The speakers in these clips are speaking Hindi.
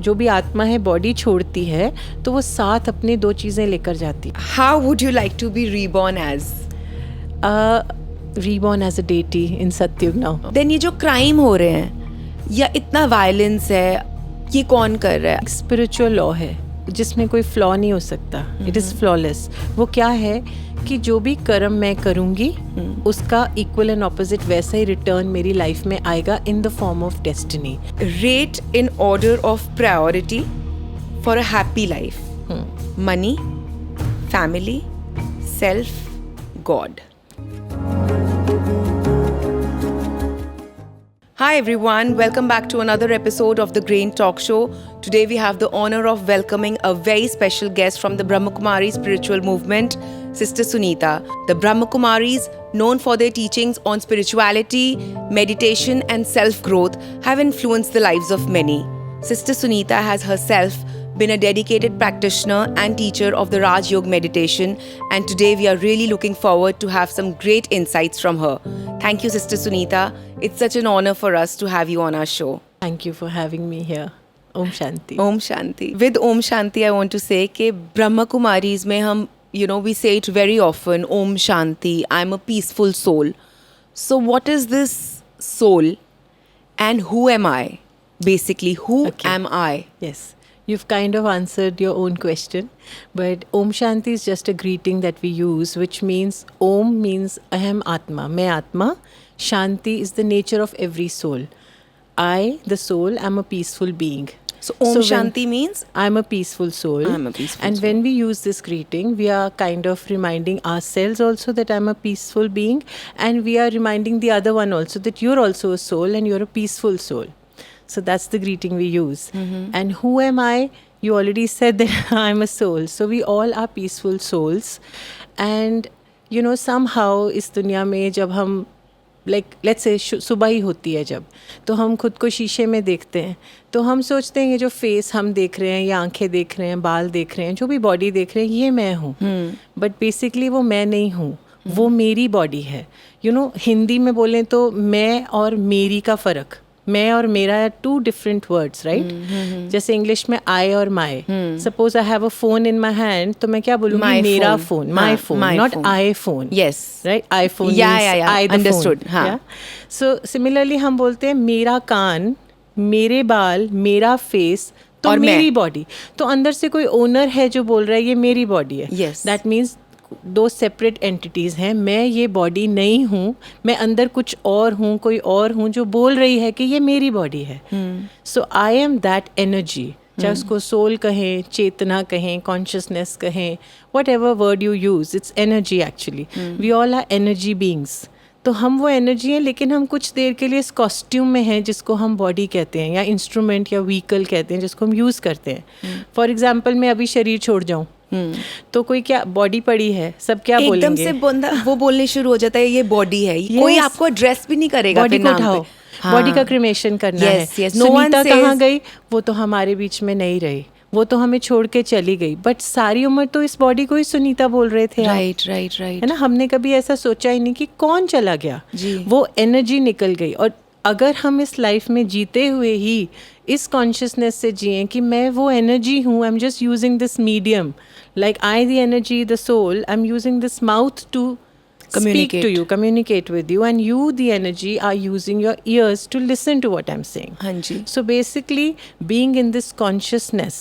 जो भी आत्मा है बॉडी छोड़ती है तो वो साथ अपने दो चीज़ें लेकर जाती है. How would you like to be reborn as? Reborn as a deity in Satyug now. Then ये जो क्राइम हो रहे हैं या इतना वायलेंस है, ये कौन कर रहा है? स्पिरिचुअल लॉ है जिसमें कोई फ्लॉ नहीं हो सकता. It is flawless. वो क्या है कि जो भी कर्म मैं करूँगी उसका इक्वल एंड ऑपोजिट वैसा ही रिटर्न मेरी लाइफ में आएगा in the form of destiny. Rate in order of priority for a happy life. Money, family, self, God. Hi everyone, welcome back to another episode of the Grain Talk Show. Today we have the honor of welcoming a very special guest from the Brahmakumari spiritual movement, Sister Sunita. The Brahmakumaris, known for their teachings on spirituality, meditation and self-growth, have influenced the lives of many. Sister Sunita has herself been a dedicated practitioner and teacher of the Raj Yoga meditation, and today we are really looking forward to have some great insights from her. Thank you, Sister Sunita. It's such an honor for us to have you on our show. Thank you for having me here. Om Shanti. Om Shanti. With Om Shanti, I want to say कि Brahma Kumaris में हम, we say it very often, Om Shanti, I'm a peaceful soul. So what is this soul and who am I? Basically, who am I? Yes. You've kind of answered your own question, but Om Shanti is just a greeting that we use, which means Om means Aham Atma, मैं आत्मा. Shanti is the nature of every soul. I, the soul, am a peaceful being. So Om Shanti means? I'm a peaceful soul. I'm a peaceful and soul. when we use this greeting, we are kind of reminding ourselves also that I'm a peaceful being, and we are reminding the other one also that you're also a soul and you're a peaceful soul. So that's the greeting we use. And who am I? You already said that I'm a soul. So we all are peaceful souls. And, somehow इस दुनिया में जब हम let's say सुबह ही होती है जब, तो हम खुद को शीशे में देखते हैं तो हम सोचते हैं ये जो फेस हम देख रहे हैं या आंखें देख रहे हैं, बाल देख रहे हैं, जो भी बॉडी देख रहे हैं, ये मैं हूँ. बट बेसिकली वो मैं नहीं हूँ, वो मेरी बॉडी है. हिंदी में बोलें तो मैं और मेरी का फ़र्क, मैं और मेरा टू डिफरेंट वर्ड्स, राइट? जैसे इंग्लिश में आई और my. Suppose I have a phone in my hand, तो मैं क्या बोलूँगी? मेरा phone, my phone, not I phone. Yes. Right? I phone, I understood. So similarly हम बोलते हैं मेरा कान, मेरे बाल, मेरा फेस, तो मेरी बॉडी. तो अंदर से कोई ओनर है जो बोल रहा है ये मेरी बॉडी है. दैट मीन्स दो सेपरेट एंटिटीज़ हैं. मैं ये बॉडी नहीं हूँ, मैं अंदर कुछ और हूँ, कोई और हूँ जो बोल रही है कि ये मेरी बॉडी है. So I am that energy. चाहे उसको सोल कहें, चेतना कहें, कॉन्शियसनेस कहें, whatever word you use, it's energy actually. We all are energy beings. तो हम वो एनर्जी हैं, लेकिन हम कुछ देर के लिए इस कॉस्ट्यूम में हैं जिसको हम बॉडी कहते हैं या इंस्ट्रूमेंट या व्हीकल कहते हैं जिसको हम यूज़ करते हैं. फॉर एग्जाम्पल मैं अभी शरीर छोड़ जाऊँ तो कोई क्या बॉडी पड़ी है, सब क्या बोलेंगे? एकदम से बंदा वो बोलने शुरू हो जाता है ये बॉडी है. कोई आपको एड्रेस भी नहीं करेगा. बॉडी को उठाओ, बॉडी का क्रिमेशन करना है. सुनीता कहाँ गई? वो तो हमारे बीच में नहीं रही, वो तो हमें छोड़ के चली गई. बट सारी उम्र तो इस बॉडी को ही सुनीता बोल रहे थे. राइट. है ना? हमने कभी ऐसा सोचा ही नहीं कि कौन चला गया. वो एनर्जी निकल गई. और अगर हम इस लाइफ में जीते हुए ही इस कॉन्शियसनेस से जिए कि मैं वो एनर्जी हूँ, आई am just using this medium, like I the energy, the soul, I'm using this mouth to speak to you, communicate with you, and you the energy are using your ears to listen to what I'm saying. Hanji. So basically being in this consciousness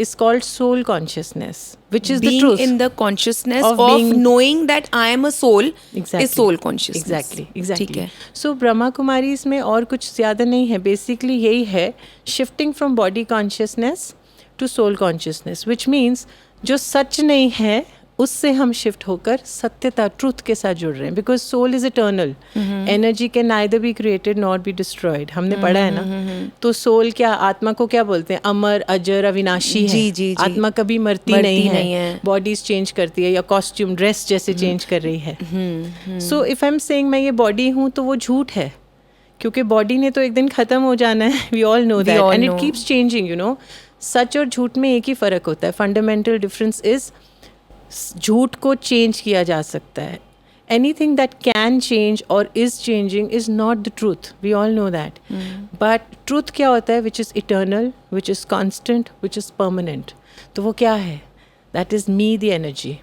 is called soul consciousness, which is being the truth. In the consciousness of knowing that I am a soul. Exactly. Is soul consciousness. Exactly. So Brahma Kumaris में और कुछ ज़्यादा नहीं है. Basically यही है, shifting from body consciousness to soul consciousness, which means जो सच नहीं है उससे हम शिफ्ट होकर सत्यता, ट्रूथ के साथ जुड़ रहे हैं. Because soul is eternal. Energy can neither be created not be destroyed. हमने पढ़ा है ना. तो सोल क्या, आत्मा को क्या बोलते हैं? अमर, अजर, अविनाशी है. जी. आत्मा कभी मरती नहीं है. बॉडीज चेंज करती है, या कॉस्ट्यूम, ड्रेस जैसे चेंज कर रही है. So if I am saying मैं ये बॉडी हूँ, तो वो झूठ है, क्योंकि बॉडी ने तो एक दिन ख़त्म हो जाना है. We all know that, and it keeps changing. सच और झूठ में एक ही फ़र्क होता है. फंडामेंटल डिफरेंस इज़ झूठ को चेंज किया जा सकता है, anything that can change or is changing is not the truth. We all know that. But truth क्या होता है? Which is eternal, which is constant, which is permanent. तो वो क्या है? That is me, the energy.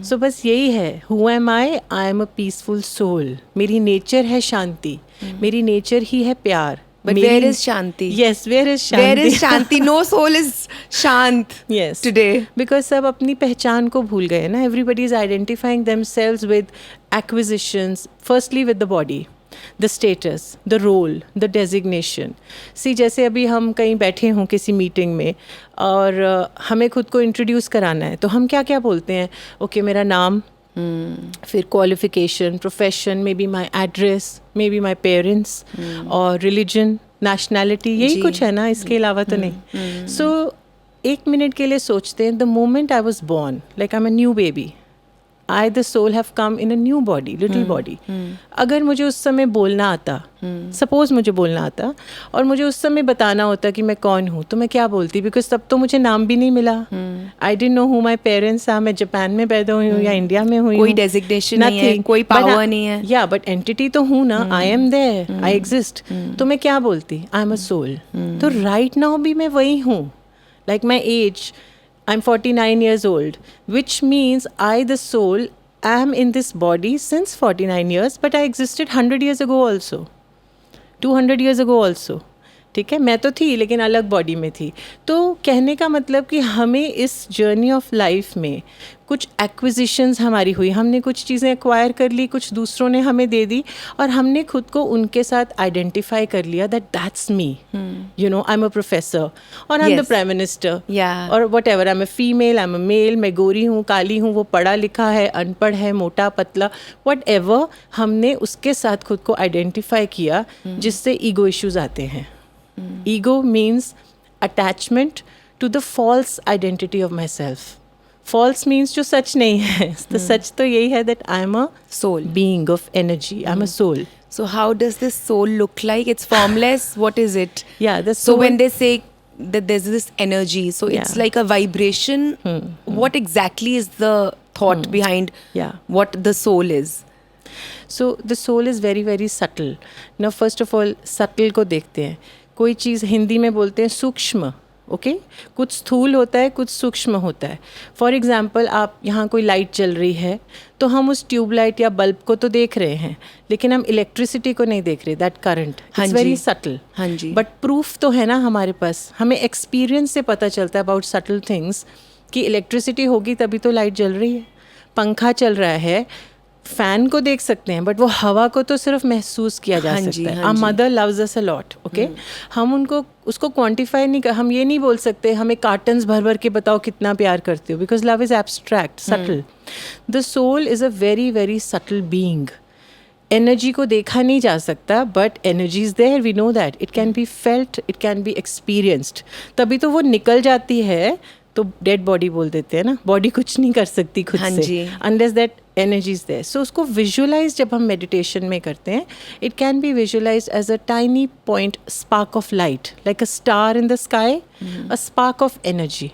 So बस यही है. Who am I? I am a peaceful soul. मेरी nature है शांति. मेरी nature ही है प्यार. But where is Shanti? Yes, where is Shanti? Where is Shanti? No soul is Shant Yes. today. Because सब अपनी पहचान को भूल गए ना. Everybody is identifying themselves with acquisitions. Firstly with the body, the status, the role, the designation. See, जैसे अभी हम कहीं बैठे हों किसी मीटिंग में और हमें खुद को इंट्रोड्यूस कराना है तो हम क्या क्या बोलते हैं? ओके, मेरा नाम, फिर qualification, profession, may be my address, may be my parents, और रिलीजन, नेशनैलिटी, यही कुछ है ना, इसके अलावा तो नहीं. सो एक मिनट के लिए सोचते हैं, the moment I was born, like I am a new baby, I, the soul, have come in a new body, little body. अगर मुझे उस समय बोलना आता, सपोज मुझे बोलना आता और मुझे उस समय बताना होता कि मैं कौन हूँ, तो मैं क्या बोलती? बिकॉज तब तो मुझे नाम भी नहीं मिला. I didn't know who my parents are. मैं जापान में पैदा हुई हूँ या इंडिया में हुई हूँ. कोई डेजिग्नेशन नहीं है, कोई पावर नहीं है. या बट एंटिटी तो हूँ ना. I am there, I exist. तो मैं क्या बोलती? I am a soul. तो राइट नाउ भी मैं वही हूँ. Like my age, I'm 49 years old, which means I, the soul, am in this body since 49 years, but I existed 100 years ago also, 200 years ago also. ठीक है, मैं तो थी लेकिन अलग बॉडी में थी. तो कहने का मतलब कि हमें इस जर्नी ऑफ लाइफ में कुछ एक्विजिशंस हमारी हुई, हमने कुछ चीज़ें एक्वायर कर ली, कुछ दूसरों ने हमें दे दी और हमने खुद को उनके साथ आइडेंटिफाई कर लिया that that's me. You know, I am a professor और I am the prime minister और whatever. I am a female, I am a male, मैं गोरी हूँ, काली हूँ, वो पढ़ा लिखा है, अनपढ़ है, मोटा पतला, वट एवर. हमने उसके साथ खुद को आइडेंटिफाई किया, जिससे ईगो इश्यूज आते हैं. Ego means attachment to the false identity of myself. False means जो सच नहीं है. तो सच तो यही है that I am a soul, being of energy. I'm a soul. So how does this soul look like? It's formless. What is it? Yeah, the So soul. when they say that there's this energy, so it's like a vibration. What exactly is the thought behind what the soul is? So the soul is very very subtle. Now first of all, subtle को देखते हैं. कोई चीज़ हिंदी में बोलते हैं सूक्ष्म. ओके, कुछ स्थूल होता है, कुछ सूक्ष्म होता है. फॉर एग्जाम्पल, आप यहाँ कोई लाइट जल रही है तो हम उस ट्यूबलाइट या बल्ब को तो देख रहे हैं, लेकिन हम इलेक्ट्रिसिटी को नहीं देख रहे. That current it's very subtle. हाँ जी. बट प्रूफ तो है ना हमारे पास. हमें एक्सपीरियंस से पता चलता है अबाउट सटल थिंग्स कि इलेक्ट्रिसिटी होगी तभी तो लाइट जल रही है. पंखा चल रहा है, फैन को देख सकते हैं बट वो हवा को तो सिर्फ महसूस किया जा सकता है. Our mother loves us a lot. Okay, हम उनको उसको क्वांटिफाई नहीं कर, हम ये नहीं बोल सकते हमें कार्टन्स भर भर के बताओ कितना प्यार करते हो, because love is abstract, subtle. The soul is a very very subtle being. Energy को देखा नहीं जा सकता but energy is there. We know that it can be felt, it can be experienced. तभी तो वो निकल जाती है तो डेड बॉडी बोल देते हैं ना. बॉडी कुछ नहीं कर सकती खुद से unless that energy is there. So उसको विजुअलाइज जब हम मेडिटेशन में करते हैं, it can be visualize as a tiny point, spark of light, like a star in the sky, a spark of energy.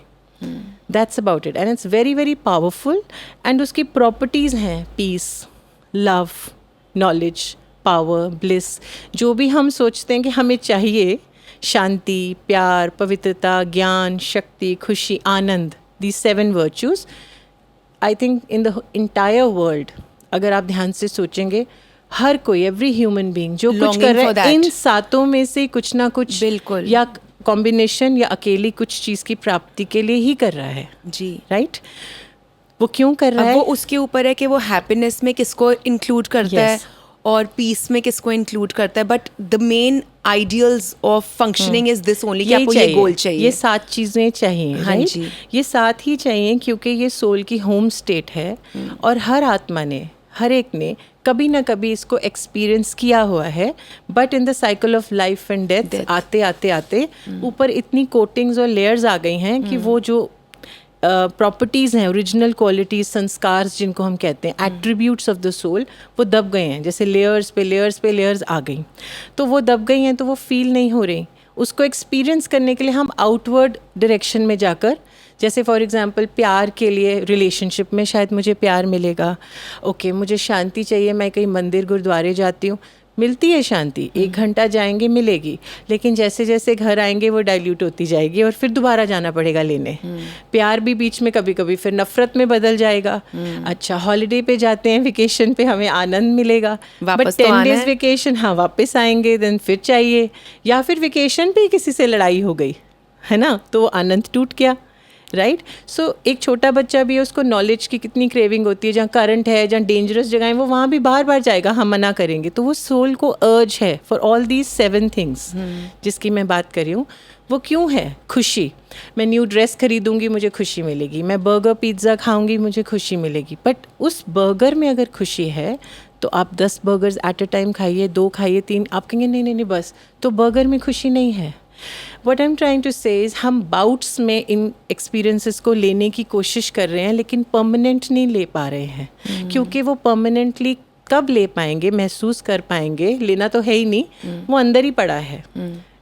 That's about it and it's very very powerful. And उसकी प्रॉपर्टीज़ हैं peace, love, knowledge, power, bliss. जो भी हम सोचते हैं कि हमें चाहिए, शांति, प्यार, पवित्रता, ज्ञान, शक्ति, खुशी, आनंद, these 7 virtues, I think in the entire world, अगर आप ध्यान से सोचेंगे, हर कोई, every human being जो कुछ कर रहा है, इन 7 में से कुछ ना कुछ बिल्कुल या कॉम्बिनेशन या अकेली कुछ चीज़ की प्राप्ति के लिए ही कर रहा है. जी, राइट. वो क्यों कर रहा है? वो उसके ऊपर है कि वो हैप्पीनेस में किसको इंक्लूड करता है और पीस में किसको इंक्लूड करता है. But the main ideals of functioning is this only कि आपको ये गोल चाहिए, ये 7 चीज़ें चाहिए. हाँ जी, ये 7 ही चाहिए क्योंकि ये सोल की होम स्टेट है. और हर आत्मा ने, हर एक ने कभी ना कभी इसको एक्सपीरियंस किया हुआ है. But in the cycle of life and death आते आते आते ऊपर इतनी कोटिंग्स और लेयर्स आ गई हैं कि वो जो प्रॉपर्टीज़ हैं, ओरिजिनल क्वालिटीज़, संस्कार जिनको हम कहते हैं, एट्रीब्यूट्स ऑफ द सोल, वो दब गए हैं. जैसे लेयर्स पे लेयर्स पे लेयर्स आ गई, तो वो दब गई हैं तो वो फील नहीं हो रही. उसको एक्सपीरियंस करने के लिए हम आउटवर्ड डायरेक्शन में जाकर, जैसे फॉर एग्जांपल प्यार के लिए रिलेशनशिप में शायद मुझे प्यार मिलेगा, ओके मुझे शांति चाहिए, मैं कहीं मंदिर गुरुद्वारे जाती हूँ, मिलती है शांति, 1 घंटा जाएंगे मिलेगी, लेकिन जैसे जैसे घर आएंगे वो डाइल्यूट होती जाएगी और फिर दोबारा जाना पड़ेगा लेने। प्यार भी बीच में कभी कभी फिर नफरत में बदल जाएगा। अच्छा हॉलीडे पे जाते हैं, वेकेशन पे हमें आनंद मिलेगा, बट 10 डेज वेकेशन, हाँ वापस आएंगे, देन फिर चाहिए, या फिर वेकेशन पे किसी से लड़ाई हो गई है ना, तो आनंद टूट गया, राइट। सो एक छोटा बच्चा भी है, उसको नॉलेज की कितनी क्रेविंग होती है, जहाँ करंट है, जहाँ डेंजरस जगह है, वो वहाँ भी बार बार जाएगा, हम मना करेंगे, तो वो सोल को अर्ज है फॉर ऑल दीज 7 थिंग्स जिसकी मैं बात कर रही हूँ। वो क्यों है? खुशी। मैं न्यू ड्रेस खरीदूंगी, मुझे खुशी मिलेगी, मैं बर्गर पिज़्ज़ा खाऊंगी, मुझे खुशी मिलेगी, बट उस बर्गर में अगर खुशी है तो आप 10 बर्गर्स एट अ टाइम खाइए, 2 खाइए, 3, आप कहेंगे नहीं नहीं नहीं बस, तो बर्गर में खुशी नहीं है। What I'm trying to say is हम बाउट्स में इन एक्सपीरियंसेस को लेने की कोशिश कर रहे हैं, लेकिन परमानेंट नहीं ले पा रहे हैं, क्योंकि वो परमानेंटली कब ले पाएंगे, महसूस कर पाएंगे, लेना तो है ही नहीं, वो अंदर ही पड़ा है,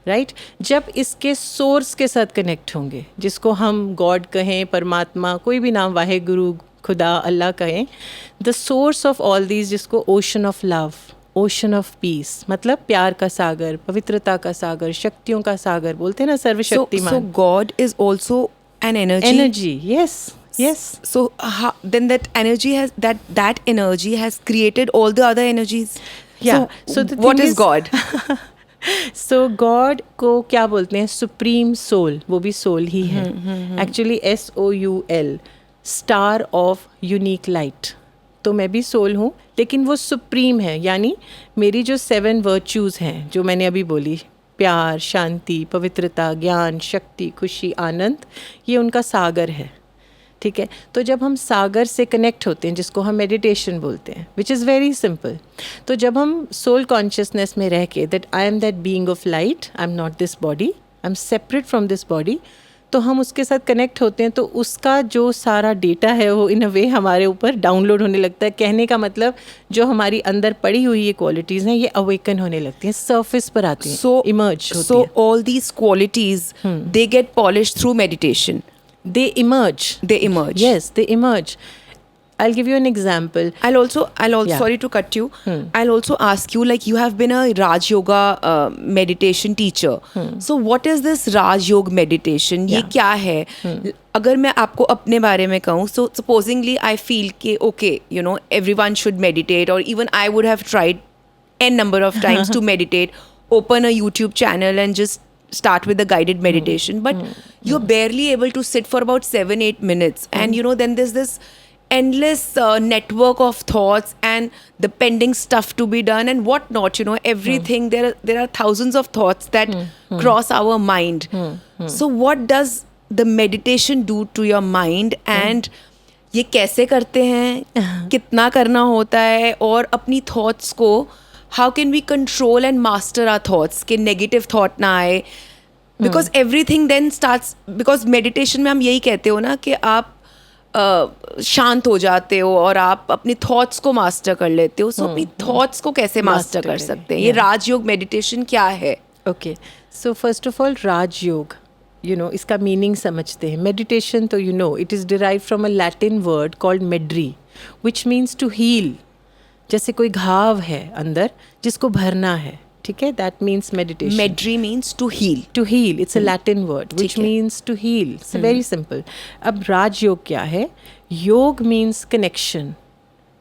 राइट। जब इसके सोर्स के साथ कनेक्ट होंगे, जिसको हम गॉड कहें, परमात्मा, कोई भी नाम, वाहे गुरु, खुदा, अल्लाह कहें, the source of all these, जिसको ocean of love, ocean of peace, मतलब प्यार का सागर, पवित्रता का सागर, शक्तियों का सागर बोलते हैं ना, सर्वशक्तिमान। So God is also an energy. Energy, yes, yes. So then that energy has that energy has created all the other energies. Yeah. So the what thing is God? So God को क्या बोलते हैं? सुप्रीम सोल, वो भी सोल ही है actually, SOUL, star of unique light. तो मैं भी सोल हूँ, लेकिन वो सुप्रीम है, यानी मेरी जो 7 वर्च्यूज़ हैं जो मैंने अभी बोली, प्यार, शांति, पवित्रता, ज्ञान, शक्ति, खुशी, आनंद, ये उनका सागर है, ठीक है। तो जब हम सागर से कनेक्ट होते हैं, जिसको हम मेडिटेशन बोलते हैं, विच इज़ वेरी सिंपल, तो जब हम सोल कॉन्शियसनेस में रह के that I am that being of light, I am not this body, I am separate from this body, तो हम उसके साथ कनेक्ट होते हैं, तो उसका जो सारा डेटा है वो इन अ वे हमारे ऊपर डाउनलोड होने लगता है। कहने का मतलब जो हमारी अंदर पड़ी हुई ये क्वालिटीज़ हैं, ये अवेकन होने लगती हैं, सरफेस पर आती हैं, इमर्ज होती हैं। So all these qualities, they get polished through meditation. They emerge. They emerge. Yes, they emerge. I'll give you an example. I'll also Yeah. sorry to cut you. I'll also ask you, like, you have been a Raj Yoga meditation teacher. So what is this Raj Yoga meditation? ये Yeah. क्या है? अगर मैं आपको अपने बारे में कहूँ, so supposingly I feel कि okay, you know, everyone should meditate, or even I would have tried n number of times to meditate, open a YouTube channel and just start with the guided meditation, but you're barely able to sit for about 7-8 minutes, and you know, then there's this endless network of thoughts and the pending stuff to be done and what not, you know, everything. There are thousands of thoughts that cross our mind. So what does the meditation do to your mind, and ये कैसे करते हैं, कितना करना होता है, और अपनी thoughts को how can we control and master our thoughts कि negative thought ना आए, because everything then starts, because meditation में हम यही कहते हो ना कि आप शांत हो जाते हो और आप अपनी थॉट्स को मास्टर कर लेते हो। सो अपनी थॉट्स को कैसे मास्टर कर सकते हैं? ये राजयोग मेडिटेशन क्या है? Okay, so first of all Rajyoga, you know, इसका मीनिंग समझते हैं। मेडिटेशन तो you know it is derive from a Latin word called mederi, which means to heal. जैसे कोई घाव है अंदर जिसको भरना है, ठीक है, that means meditation. Mederi means to heal. To heal, it's a Latin word which means to heal. It's very simple. अब राजयोग क्या है? योग मीन्स कनेक्शन,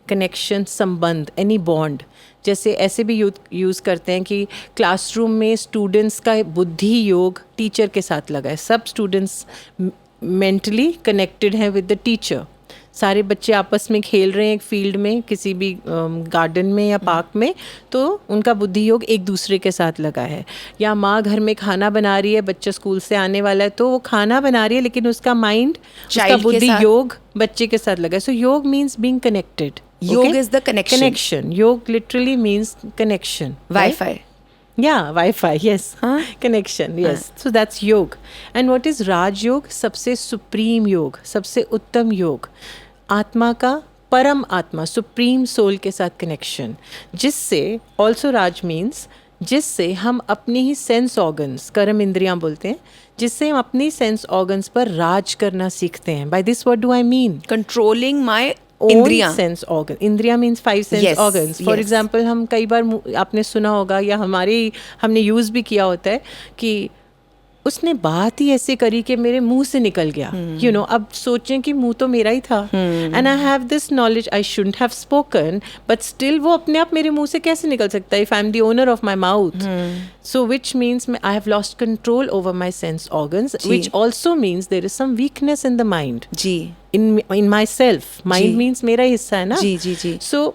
कनेक्शन, संबंध, एनी बॉन्ड। जैसे ऐसे भी यूज़ करते हैं कि क्लासरूम में स्टूडेंट्स का बुद्धि योग टीचर के साथ लगा है, सब स्टूडेंट्स मेंटली कनेक्टेड हैं विद द टीचर। सारे बच्चे आपस में खेल रहे हैं एक फील्ड में, किसी भी गार्डन में या पार्क में, तो उनका बुद्धि योग एक दूसरे के साथ लगा है। या माँ घर में खाना बना रही है, बच्चा स्कूल से आने वाला है, तो वो खाना बना रही है लेकिन उसका माइंड, उसका बुद्धि योग बच्चे के साथ लगा है। सो योग मीन्स बीइंग कनेक्टेड। योग इज द कनेक्शन। कनेक्शन, योग literally means connection. Wifi. Yeah, Wi-Fi, yes. Connection, yes. So that's योग. And what is Raj योग? सबसे सुप्रीम योग, सबसे उत्तम योग, आत्मा का, परम आत्मा, सुप्रीम सोल के साथ कनेक्शन, जिससे ऑल्सो राज मीन्स जिससे हम अपनी ही सेंस ऑर्गन्स, कर्म इंद्रियां बोलते हैं, जिससे हम अपनी सेंस ऑर्गन्स पर राज करना सीखते हैं. By this what do I mean? Controlling my own इंद्रियां. sense organ. इंद्रिया means 5 sense Yes, organs. For yes. Example हम कई बार आपने सुना होगा या हमने यूज़ भी किया होता है कि उसने बात ही ऐसे करी कि मेरे मुंह से निकल गया. यू नो, अब सोचें कि मुंह तो मेरा ही था and I have this knowledge, I shouldn't have spoken, but still वो अपने आप मेरे मुंह से कैसे निकल सकता है if I am the owner of my mouth? So which means I have lost control over my sense organs, which also means there is some weakness in the mind, जी, in myself. Mind means मेरा हिस्सा है ना. जी जी जी. So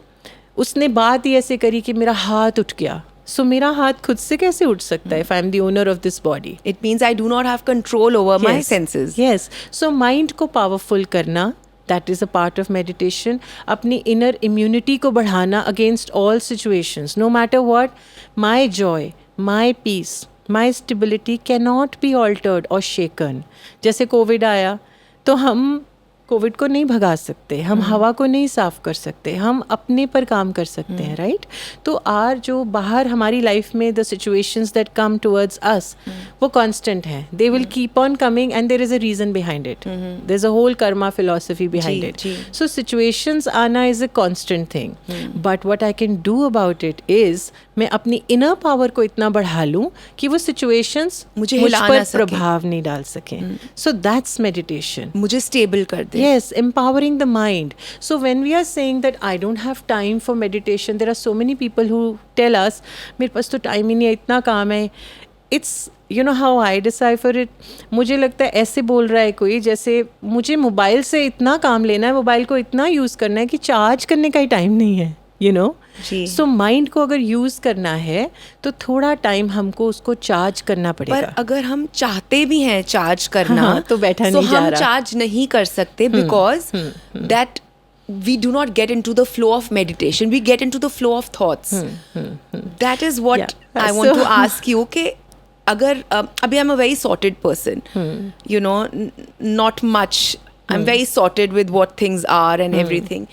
उसने बात ही ऐसे करी कि मेरा हाथ उठ गया. So मेरा हाथ खुद से कैसे उठ सकता है if I'm the owner of this body? It means I do not have control over my senses. Yes. So mind को powerful करना, that is a part of meditation. अपनी inner immunity को बढ़ाना against all situations. No matter what, my joy, my peace, my stability cannot be altered or shaken. जैसे कोविड आया तो हम कोविड को नहीं भगा सकते, हम हवा को नहीं साफ कर सकते, हम अपने पर काम कर सकते हैं, राइट? तो आर जो बाहर हमारी लाइफ में the situations that come towards us वो कांस्टेंट हैं. They will keep on coming and there is a reason behind it. There is a whole karma philosophy behind it. So situations आना is a constant thing, but what I can do about it is मैं अपनी इनर पावर को इतना बढ़ा लूं कि वो सिचुएशंस मुझ पर प्रभाव नहीं डाल सकें. So that's meditation. मुझे स्टेबल कर दे. Yes, empowering the mind. So when we are saying that I don't have time for meditation, there are so many people who tell us, मेरे पास तो टाइम ही नहीं है, इतना काम है. It's, you know how I decipher it. मुझे लगता है ऐसे बोल रहा है कोई जैसे मुझे मोबाइल से इतना काम लेना है, मोबाइल को इतना यूज़ करना है कि चार्ज करने का ही टाइम नहीं है, you know. सो माइंड को अगर यूज करना है तो थोड़ा टाइम हमको उसको चार्ज करना पड़ेगा. पर अगर हम चाहते भी हैं चार्ज करना तो बैठा नहीं जा रहा, हम चार्ज नहीं कर सकते because that we do not get into the flow of meditation, we get into the flow of thoughts. That is what I want to ask you कि अगर अभी I'm a very sorted person, you know, not much, I'm very sorted with what things are and everything.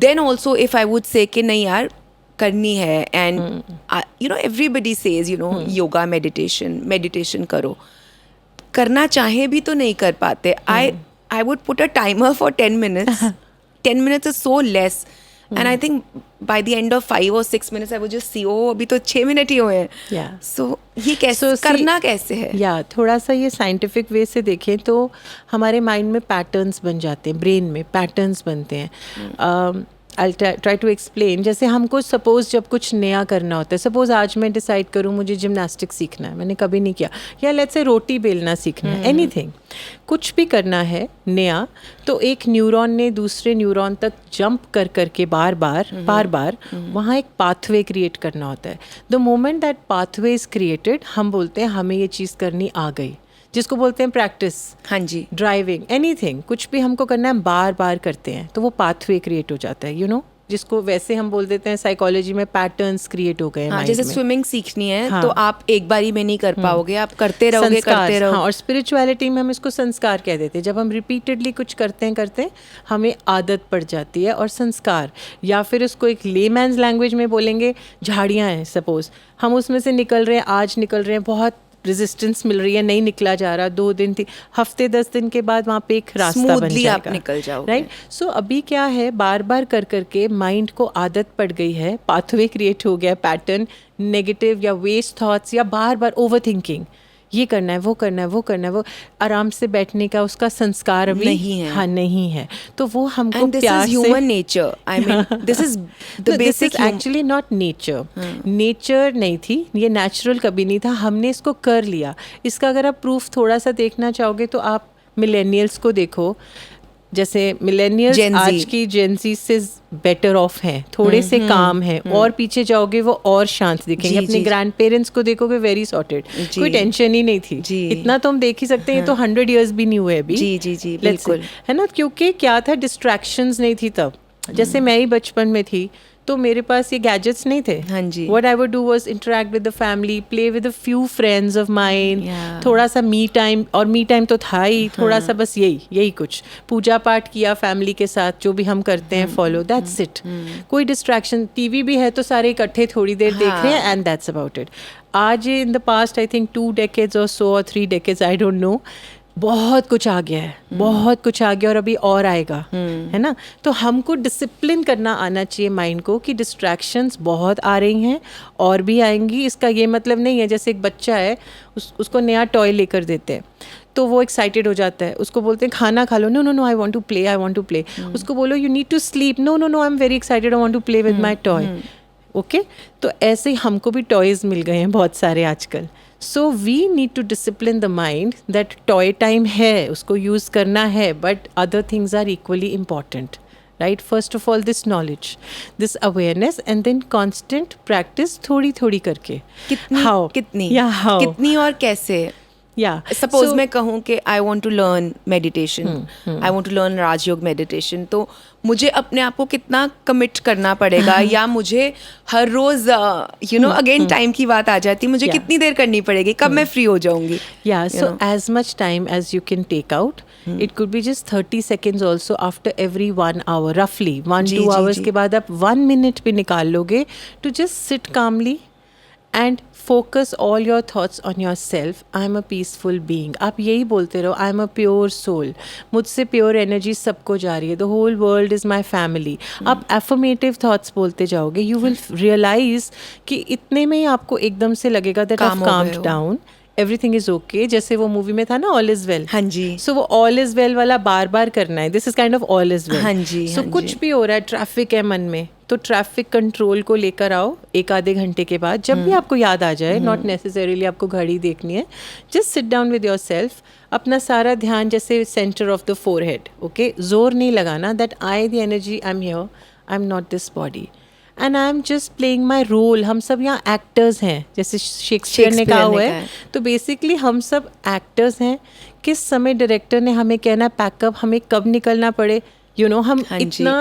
Then also if I would say कि नहीं यार करनी है and you know everybody says you know yoga meditation करो, करना चाहे भी तो नहीं कर पाते. I would put a timer for 10 minutes. 10 minutes is so less. And I think by the end of 5 or 6 minutes I would just see oh अभी तो 6 मिनट ही हुए हैं. So ये कैसे करना कैसे है? थोड़ा सा ये साइंटिफिक वे से देखें तो हमारे माइंड में पैटर्न्स बन जाते हैं, ब्रेन में पैटर्न्स बनते हैं. I'll try to explain. जैसे हमको सपोज़ जब कुछ नया करना होता है, सपोज़ आज मैं डिसाइड करूँ मुझे जिमनास्टिक सीखना है, मैंने कभी नहीं किया, या लेट्स से रोटी बेलना सीखना है, एनीथिंग, कुछ भी करना है नया, तो एक न्यूरॉन ने दूसरे न्यूरॉन तक जंप कर करके बार बार वहाँ एक पाथवे क्रिएट करना होता है. The moment that pathway is created हम बोलते हैं हमें ये चीज़ करनी आ गई, जिसको बोलते हैं प्रैक्टिस. हाँ जी. ड्राइविंग, एनीथिंग, कुछ भी हमको करना है बार बार करते हैं तो वो पाथवे क्रिएट हो जाता है, यू नो, जिसको वैसे हम बोल देते हैं साइकोलॉजी में पैटर्न्स क्रिएट हो गए हैं. जैसे स्विमिंग सीखनी है तो आप एक बारी में नहीं कर पाओगे, आप करते रहोगे, करते रहोगे. और स्पिरिचुअलिटी में हम इसको संस्कार कह देते हैं. जब हम रिपीटेडली कुछ करते हैं हमें आदत पड़ जाती है और संस्कार, या फिर उसको एक लेमैन्स लैंग्वेज में बोलेंगे झाड़ियाँ हैं, सपोज हम उसमें से निकल रहे हैं, आज निकल रहे हैं, बहुत रेजिस्टेंस मिल रही है, नहीं निकला जा रहा, 2 दिन हफ्ते 10 दिन के बाद वहाँ पे एक रास्ता बन जाएगा, आप निकल जाओगे, राइट? सो अभी क्या है, बार बार कर करके माइंड को आदत पड़ गई है, पाथवे क्रिएट हो गया, पैटर्न, नेगेटिव या वेस्ट थॉट्स या बार बार ओवर थिंकिंग, ये करना है, वो करना है, वो करना है, वो आराम से बैठने का उसका संस्कार अभी नहीं है. हाँ, नहीं है. तो वो हमको प्यार से, human nature, I mean this is the basic, actually not nature. Nature नहीं थी, ये नेचुरल कभी नहीं था, हमने इसको कर लिया. इसका अगर आप प्रूफ थोड़ा सा देखना चाहोगे तो आप मिलेनियल्स को देखो. जैसे मिलेनियल्स आज की जेंजी से बेटर ऑफ हैं, थोड़े से काम हैं, और पीछे जाओगे वो और शांत दिखेंगे. अपने ग्रैंड पेरेंट्स को देखोगे वेरी सॉर्टेड, कोई टेंशन ही नहीं थी. इतना तो हम देख ही सकते हैं, तो 100 years भी नहीं हुए अभी. जी बिल्कुल, है ना, क्योंकि क्या था, डिस्ट्रैक्शंस नहीं थी तब. जैसे मैं ही बचपन में थी तो मेरे पास ये गैजेट्स नहीं थे. हाँ जी. What I would do was interact with the family, play with a few friends of mine. Yeah. थोड़ा सा मी टाइम, और मी टाइम तो था ही, थोड़ा सा बस यही कुछ पूजा पाठ किया फैमिली के साथ, जो भी हम करते हैं फॉलो, दैट्स इट. कोई डिस्ट्रैक्शन, टीवी भी है तो सारे इकट्ठे थोड़ी देर देख रहे हैं, एंड दैट्स अबाउट इट. आज in the past I think 2 decades or so or 3 decades, I don't know, बहुत कुछ आ गया है, बहुत कुछ आ गया और अभी और आएगा, है ना. तो हमको डिसिप्लिन करना आना चाहिए माइंड को कि डिस्ट्रैक्शंस बहुत आ रही हैं और भी आएंगी. इसका ये मतलब नहीं है, जैसे एक बच्चा है, उसको नया टॉय लेकर देते हैं तो वो एक्साइटेड हो जाता है, उसको बोलते हैं खाना खा लो, no no no I want to play, I want to play. उसको बोलो you need to sleep, no no no I am very excited, I want to play with my toy. Okay, तो ऐसे ही हमको भी टॉयज़ मिल गए हैं बहुत सारे आजकल. So we need to discipline the mind that toy time है, उसको यूज़ करना है, but other things are equally important. Right, first of all this knowledge, this awareness, and then constant practice, थोड़ी थोड़ी करके. कितनी और कैसे? सपोज मैं कहूँ कि I want to learn meditation, I want to learn Rajyoga meditation, तो मुझे अपने आप को कितना कमिट करना पड़ेगा, या मुझे हर रोज अगेन टाइम की बात आ जाती है, मुझे कितनी देर करनी पड़ेगी, कब मैं फ्री हो जाऊंगी? So as much time as you can take out, it could be just 30 seconds also after every 1 hour, roughly 1-2 hours के बाद आप 1 minute भी निकाल लोगे to just sit calmly and focus all your thoughts on yourself. I am a peaceful being. आप यही बोलते रहो, I am a pure soul. मुझसे pure energy सबको जा रही है. The whole world is my family. आप affirmative thoughts बोलते जाओगे, you will realize कि इतने में ही आपको एकदम से लगेगा that I've calmed down. Everything is okay. जैसे वो मूवी में था ना, ऑल इज वेल. हाँ जी. सो वो ऑल इज वेल वाला बार बार करना है. This is kind of all is well. हाँ जी. सो कुछ भी हो रहा है, ट्रैफिक है मन में, तो ट्रैफिक कंट्रोल को लेकर आओ 1-आधे घंटे के बाद, जब भी आपको याद आ जाए. नॉट नेसेसरीली आपको घड़ी देखनी है. Just sit down with yourself. अपना सारा ध्यान जैसे centre of the forehead. Okay, जोर नहीं लगाना. That I the energy, I am here, I am not this body, and I am just playing my role. हम सब यहाँ एक्टर्स हैं, जैसे शेक्सपियर ने कहा हुआ है. तो बेसिकली हम सब एक्टर्स हैं. किस समय डायरेक्टर ने हमें कहना पैकअप, हमें कब निकलना पड़े, हम इतना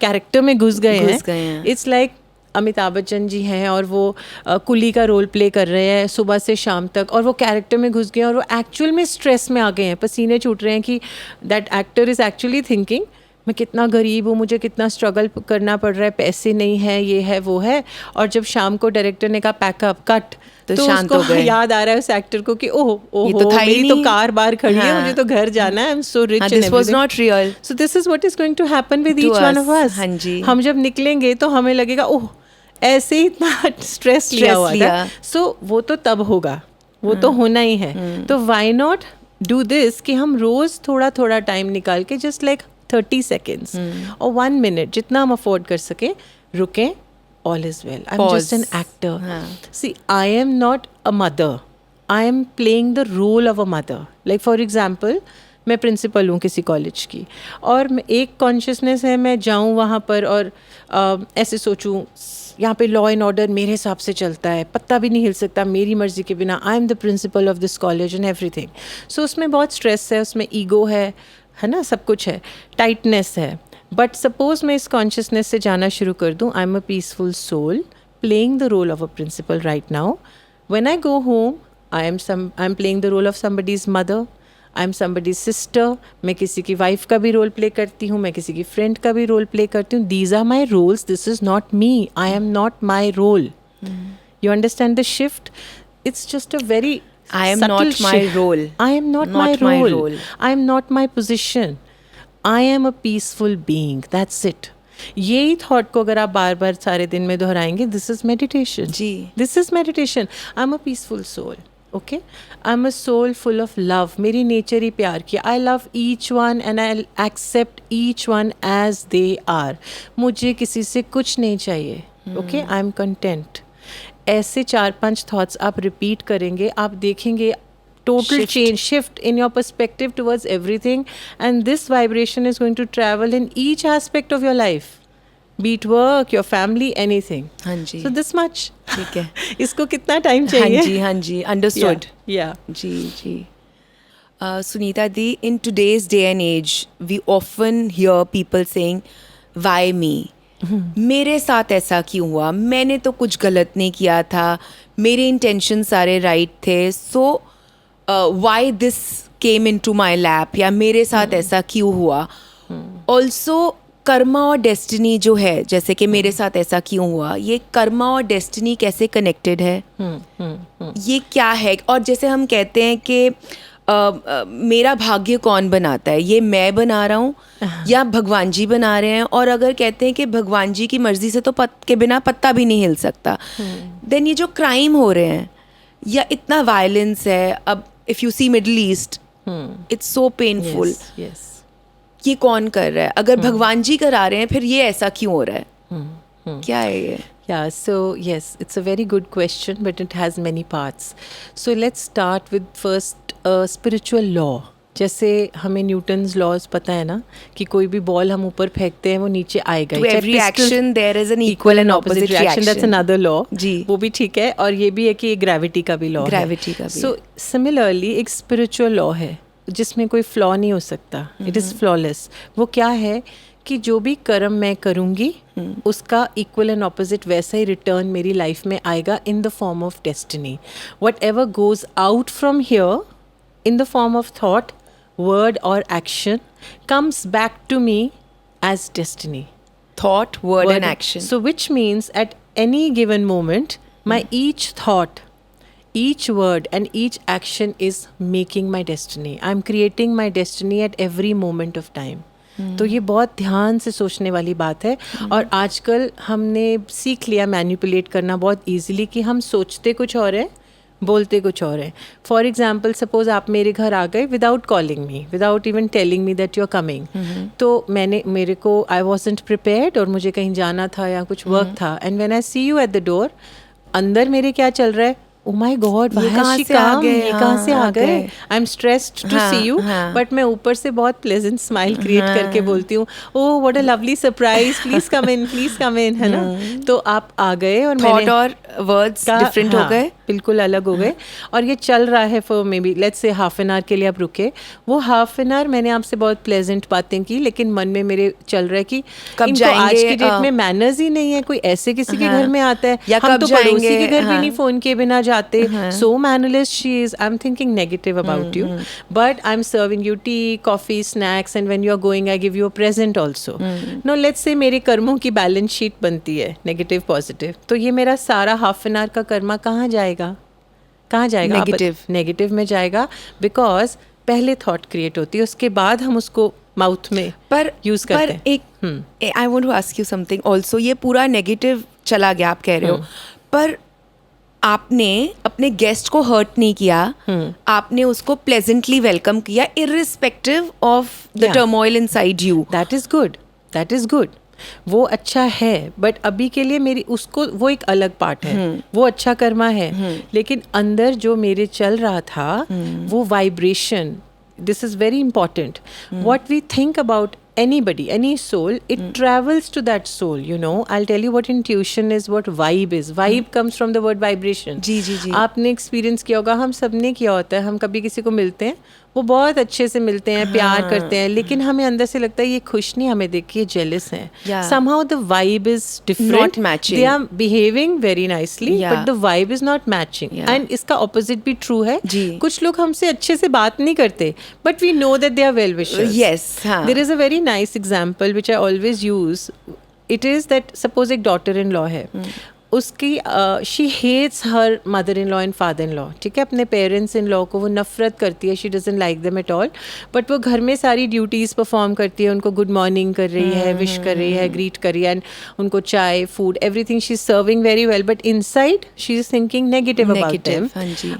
कैरेक्टर में घुस गए हैं. इट्स लाइक अमिताभ बच्चन जी हैं और वो कुली का रोल प्ले कर रहे हैं सुबह से शाम तक, और वो कैरेक्टर में घुस गए और वो एक्चुअल में स्ट्रेस में आ गए हैं, पसीने छूट रहे हैं कि that actor is actually thinking मैं कितना गरीब हूँ, मुझे कितना स्ट्रगल करना पड़ रहा है, पैसे नहीं है, ये है वो है. और जब शाम को डायरेक्टर ने कहा पैकअप कट, तो शांत हो गए. याद आ रहा है उस एक्टर को कि ओह मेरी तो कार बार खड़ी है, मुझे तो घर जाना है, I am so rich and this was not real. So this is what is going to happen with each one of us. हम जब निकलेंगे तो हमें लगेगा ओह ऐसे ही इतना स्ट्रेस लिया हुआ था. सो वो तो तब होगा, वो तो होना ही है. तो व्हाई नॉट डू दिस कि हम रोज थोड़ा थोड़ा टाइम निकाल के जस्ट लाइक 30 seconds और 1 minute, जितना हम अफोर्ड कर सके, रुकें. All is well. I'm just an actor. See, I am not a mother. I am playing the role of a mother. Like for example, मैं प्रिंसिपल हूँ किसी कॉलेज की, और एक कॉन्शियसनेस है, मैं जाऊँ वहाँ पर और ऐसे सोचूँ यहाँ पे लॉ एंड ऑर्डर मेरे हिसाब से चलता है, पत्ता भी नहीं हिल सकता मेरी मर्जी के बिना, I am the principal of this college and everything. So उसमें बहुत स्ट्रेस है, उसमें ईगो है ना, सब कुछ है, टाइटनेस है. बट सपोज मैं इस कॉन्शियसनेस से जाना शुरू कर दूँ, I am a peaceful soul playing the role of a principal right now. When I go home, I am playing the role of somebody's mother, I am somebody's sister. मैं किसी की वाइफ का भी रोल प्ले करती हूँ, मैं किसी की फ्रेंड का भी रोल प्ले करती हूँ. These are my roles, this is not me, I am not my role. You understand the shift? It's just a very I am not my role. I am not my role. I am not my position. I am a peaceful being. That's it. यही थॉट को अगर आप बार बार सारे दिन में दोहराएंगे, दिस इज मेडिटेशन. जी, this is meditation. I am a peaceful soul. Okay, I am a soul full of love. मेरी नेचर ही प्यार की. I love each one and I accept each one as they are. मुझे किसी से कुछ नहीं चाहिए. Okay, I am content. ऐसे 4-5 थॉट्स आप रिपीट करेंगे, आप देखेंगे total change, shift in your perspective towards everything, and this vibration is going to travel in each aspect of your life, be it work, your family, anything. हाँ जी. So this much. ठीक है. इसको कितना टाइम चाहिए? हाँ जी, understood. Yeah. Ji. Sunita di, in today's day and age, we often hear people saying, why me? मेरे साथ ऐसा क्यों हुआ, मैंने तो कुछ गलत नहीं किया था, मेरे इंटेंशन सारे राइट थे, so why this came into my lap, या मेरे साथ ऐसा क्यों हुआ. ऑल्सो कर्मा और डेस्टिनी जो है, जैसे कि मेरे साथ ऐसा क्यों हुआ, ये कर्मा और डेस्टिनी कैसे कनेक्टेड है, ये क्या है. और जैसे हम कहते हैं कि मेरा भाग्य कौन बनाता है, ये मैं बना रहा हूँ या भगवान जी बना रहे हैं. और अगर कहते हैं कि भगवान जी की मर्जी से तो के बिना पत्ता भी नहीं हिल सकता, देन ये जो क्राइम हो रहे हैं या इतना वायलेंस है, अब if you see Middle East, it's so painful. ये कौन कर रहा है? अगर भगवान जी करा रहे हैं, फिर ये ऐसा क्यों हो रहा है? क्या है ये? Yeah, so yes, it's a very good question, but it has many parts. So let's start with first spiritual law. जैसे हमें न्यूटन्स लॉज पता है ना कि कोई भी बॉल हम ऊपर फेंकते हैं वो नीचे आएगा. To every action there is an equal and opposite reaction. That's another law. जी. वो भी ठीक है. और ये भी है कि ग्रेविटी का भी लॉ है. ग्रेविटी का भी. So similarly एक स्पिरिचुअल लॉ है जिसमें कोई फ्लॉ नहीं हो सकता. It is flawless. वो क्या है कि जो भी कर्म मैं करूँगी उसका इक्वल एंड ऑपोजिट वैसा ही रिटर्न मेरी लाइफ में आएगा in the form of destiny. What ever goes out from here in the form of thought, word or action comes back to me as destiny. Thought, word and action. So which means at any given moment, my each thought, each word and each action is making my destiny. I'm creating my destiny at every moment of time. तो ये बहुत ध्यान से सोचने वाली बात है. और आजकल हमने सीख लिया मैनिपुलेट करना बहुत ईजिली कि हम सोचते कुछ और है, बोलते कुछ और है. फॉर एग्जाम्पल सपोज आप मेरे घर आ गए without calling me, without even telling me that you are coming. तो मेरे को आई वॉजंट प्रिपेयर्ड और मुझे कहीं जाना था या कुछ वर्क था. And when I see you at the door, अंदर मेरे क्या चल रहा है, oh my god, ये कहाँ से आ गए, I am stressed to see you. But मैं ऊपर से बहुत प्लेजेंट स्माइल क्रिएट करके बोलती हूँ, oh what a lovely surprise, please come in, है ना. तो आप आ गए और थॉट और वर्ड्स डिफरेंट हो गए, बिल्कुल अलग हो गए. और ये चल रहा है for may be let's say half an hour के लिए आप रुके. वो हाफ एन आवर मैंने आपसे बहुत प्लेजेंट बातें की, लेकिन मन में मेरे चल रहा है कि कब जाएंगे, आज की डेट में मैनर्स ही नहीं है. कोई ऐसे किसी के घर में आता है, या हम कब तो पड़ोसी के घर भी हाँ. नहीं फोन किए बिना जाते. So mannerless she is. I'm thinking negative about you, but I'm serving you tea, coffee, snacks, and when you are going, I give you a present also. Now let's say मेरे कर्मों की बैलेंस शीट बनती है नेगेटिव पॉजिटिव, तो ये मेरा सारा हाफ एन आवर का कर्मा कहाँ जाएगा? नेगेटिव में जाएगा. बिकॉज पहले थॉट क्रिएट होती है, उसके बाद हम उसको माउथ में पर यूज करते हैं. एक I want to ask you something also. ये पूरा नेगेटिव चला गया आप कह रहे हो, पर आपने अपने गेस्ट को हर्ट नहीं किया, आपने उसको प्लेजेंटली वेलकम किया irrespective of the turmoil inside you. That is good. वो अच्छा है, बट अभी के लिए मेरी उसको वो एक अलग पार्ट है. वो अच्छा कर्मा है. लेकिन अंदर जो मेरे चल रहा था वो vibration, this is very important. What we think about anybody, any soul, it travels to that soul, you know. I'll tell you what intuition is, what vibe is. Vibe comes from the word vibration. जी. आपने एक्सपीरियंस किया होगा, हम सब ने किया होता है. हम कभी किसी को मिलते हैं, वो बहुत अच्छे से मिलते हैं, प्यार करते हैं, लेकिन हमें अंदर से लगता है ये खुश नहीं हमें देख के, ये जेलस हैं. Somehow the vibe is different. Not matching. They are behaving very nicely, but the vibe is not matching. And इसका opposite भी true है. कुछ लोग हमसे अच्छे से बात नहीं करते, but we know that they are well wishers. Yes. There is a very nice example which I always use. It is that suppose एक daughter-in-law है, उसकी she hates her mother in law and father in law. ठीक है, अपने पेरेंट्स इन लॉ को वो नफरत करती है. She doesn't like them at all. But वो घर में सारी ड्यूटीज़ परफॉर्म करती है. उनको गुड मॉर्निंग कर रही है, विश कर रही है, ग्रीट कर रही है, एंड उनको चाय, food, everything she is serving very well. But inside she is thinking negative about them.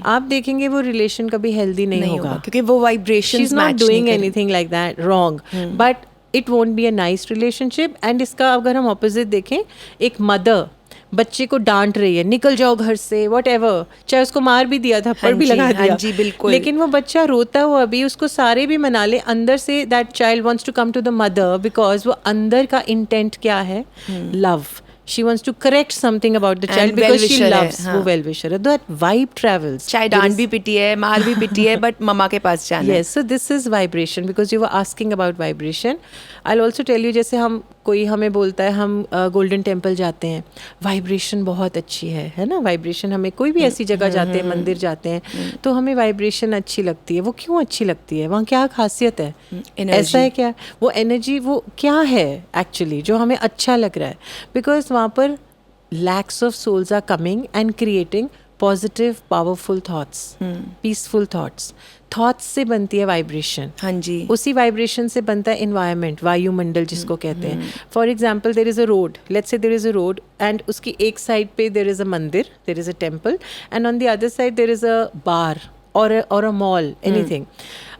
आप देखेंगे वो रिलेशन कभी हेल्दी नहीं होगा, क्योंकि वो vibration she is not doing anything like that wrong. But it won't be a nice relationship. And इसका अगर हम ऑपोजिट देखें, एक मदर बच्चे को डांट रही है, निकल जाओ घर से, व्हाटएवर, चाहे उसको मार भी दिया, थप्पड़ भी लगा दिया, जी बिल्कुल, लेकिन वो बच्चा रोता हुआ भी, उसको सारे भी मना ले, अंदर से that child wants to come to the mother, because वो अंदर का इंटेंट क्या है, love. She wants to correct something about the child because she loves. वो well wisher है. That vibe travels. चाहे डांट भी पिटी है, मार भी पिटी है, but मम्मा के पास जाना. Yes, so this is vibration because you were asking about vibration. I'll also tell you, जैसे हम कोई हमें बोलता है हम गोल्डन टेम्पल जाते हैं, वाइब्रेशन बहुत अच्छी है ना, वाइब्रेशन हमें कोई भी ऐसी जगह जाते हैं, मंदिर जाते हैं तो हमें वाइब्रेशन अच्छी लगती है। वो क्यों अच्छी लगती है? वहाँ क्या खासियत है? ऐसा है क्या? वो एनर्जी वो क्या है एक्चुअली जो हमें अच्छा लग रहा है? बिकॉज वहाँ पर lakhs of souls are coming and creating positive powerful thoughts, peaceful thoughts से बनती है वाइब्रेशन। हाँ जी, उसी वाइब्रेशन से बनता है इन्वायरमेंट, वायुमंडल जिसको कहते हैं। For example there is a road, let's say there is a road and उसकी एक साइड पे there is a mandir, there is a temple and on the other side there is a bar or a mall, anything.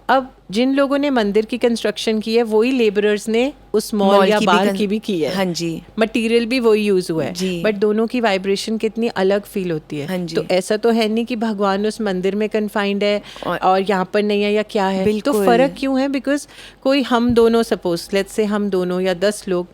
अब जिन लोगों ने मंदिर की कंस्ट्रक्शन की है वही लेबरर्स ने उस मॉल या बार की भी की है। हाँ जी, मटेरियल भी वही यूज हुआ है जी। बट दोनों की वाइब्रेशन कितनी अलग फील होती है। हाँ जी। तो ऐसा तो है नहीं कि भगवान उस मंदिर में कन्फाइंड है और यहाँ पर नहीं है या क्या है। तो बिल्कुल। फर्क क्यों है? बिकॉज कोई हम दोनों सपोज लेट्स से हम दोनों या 10 लोग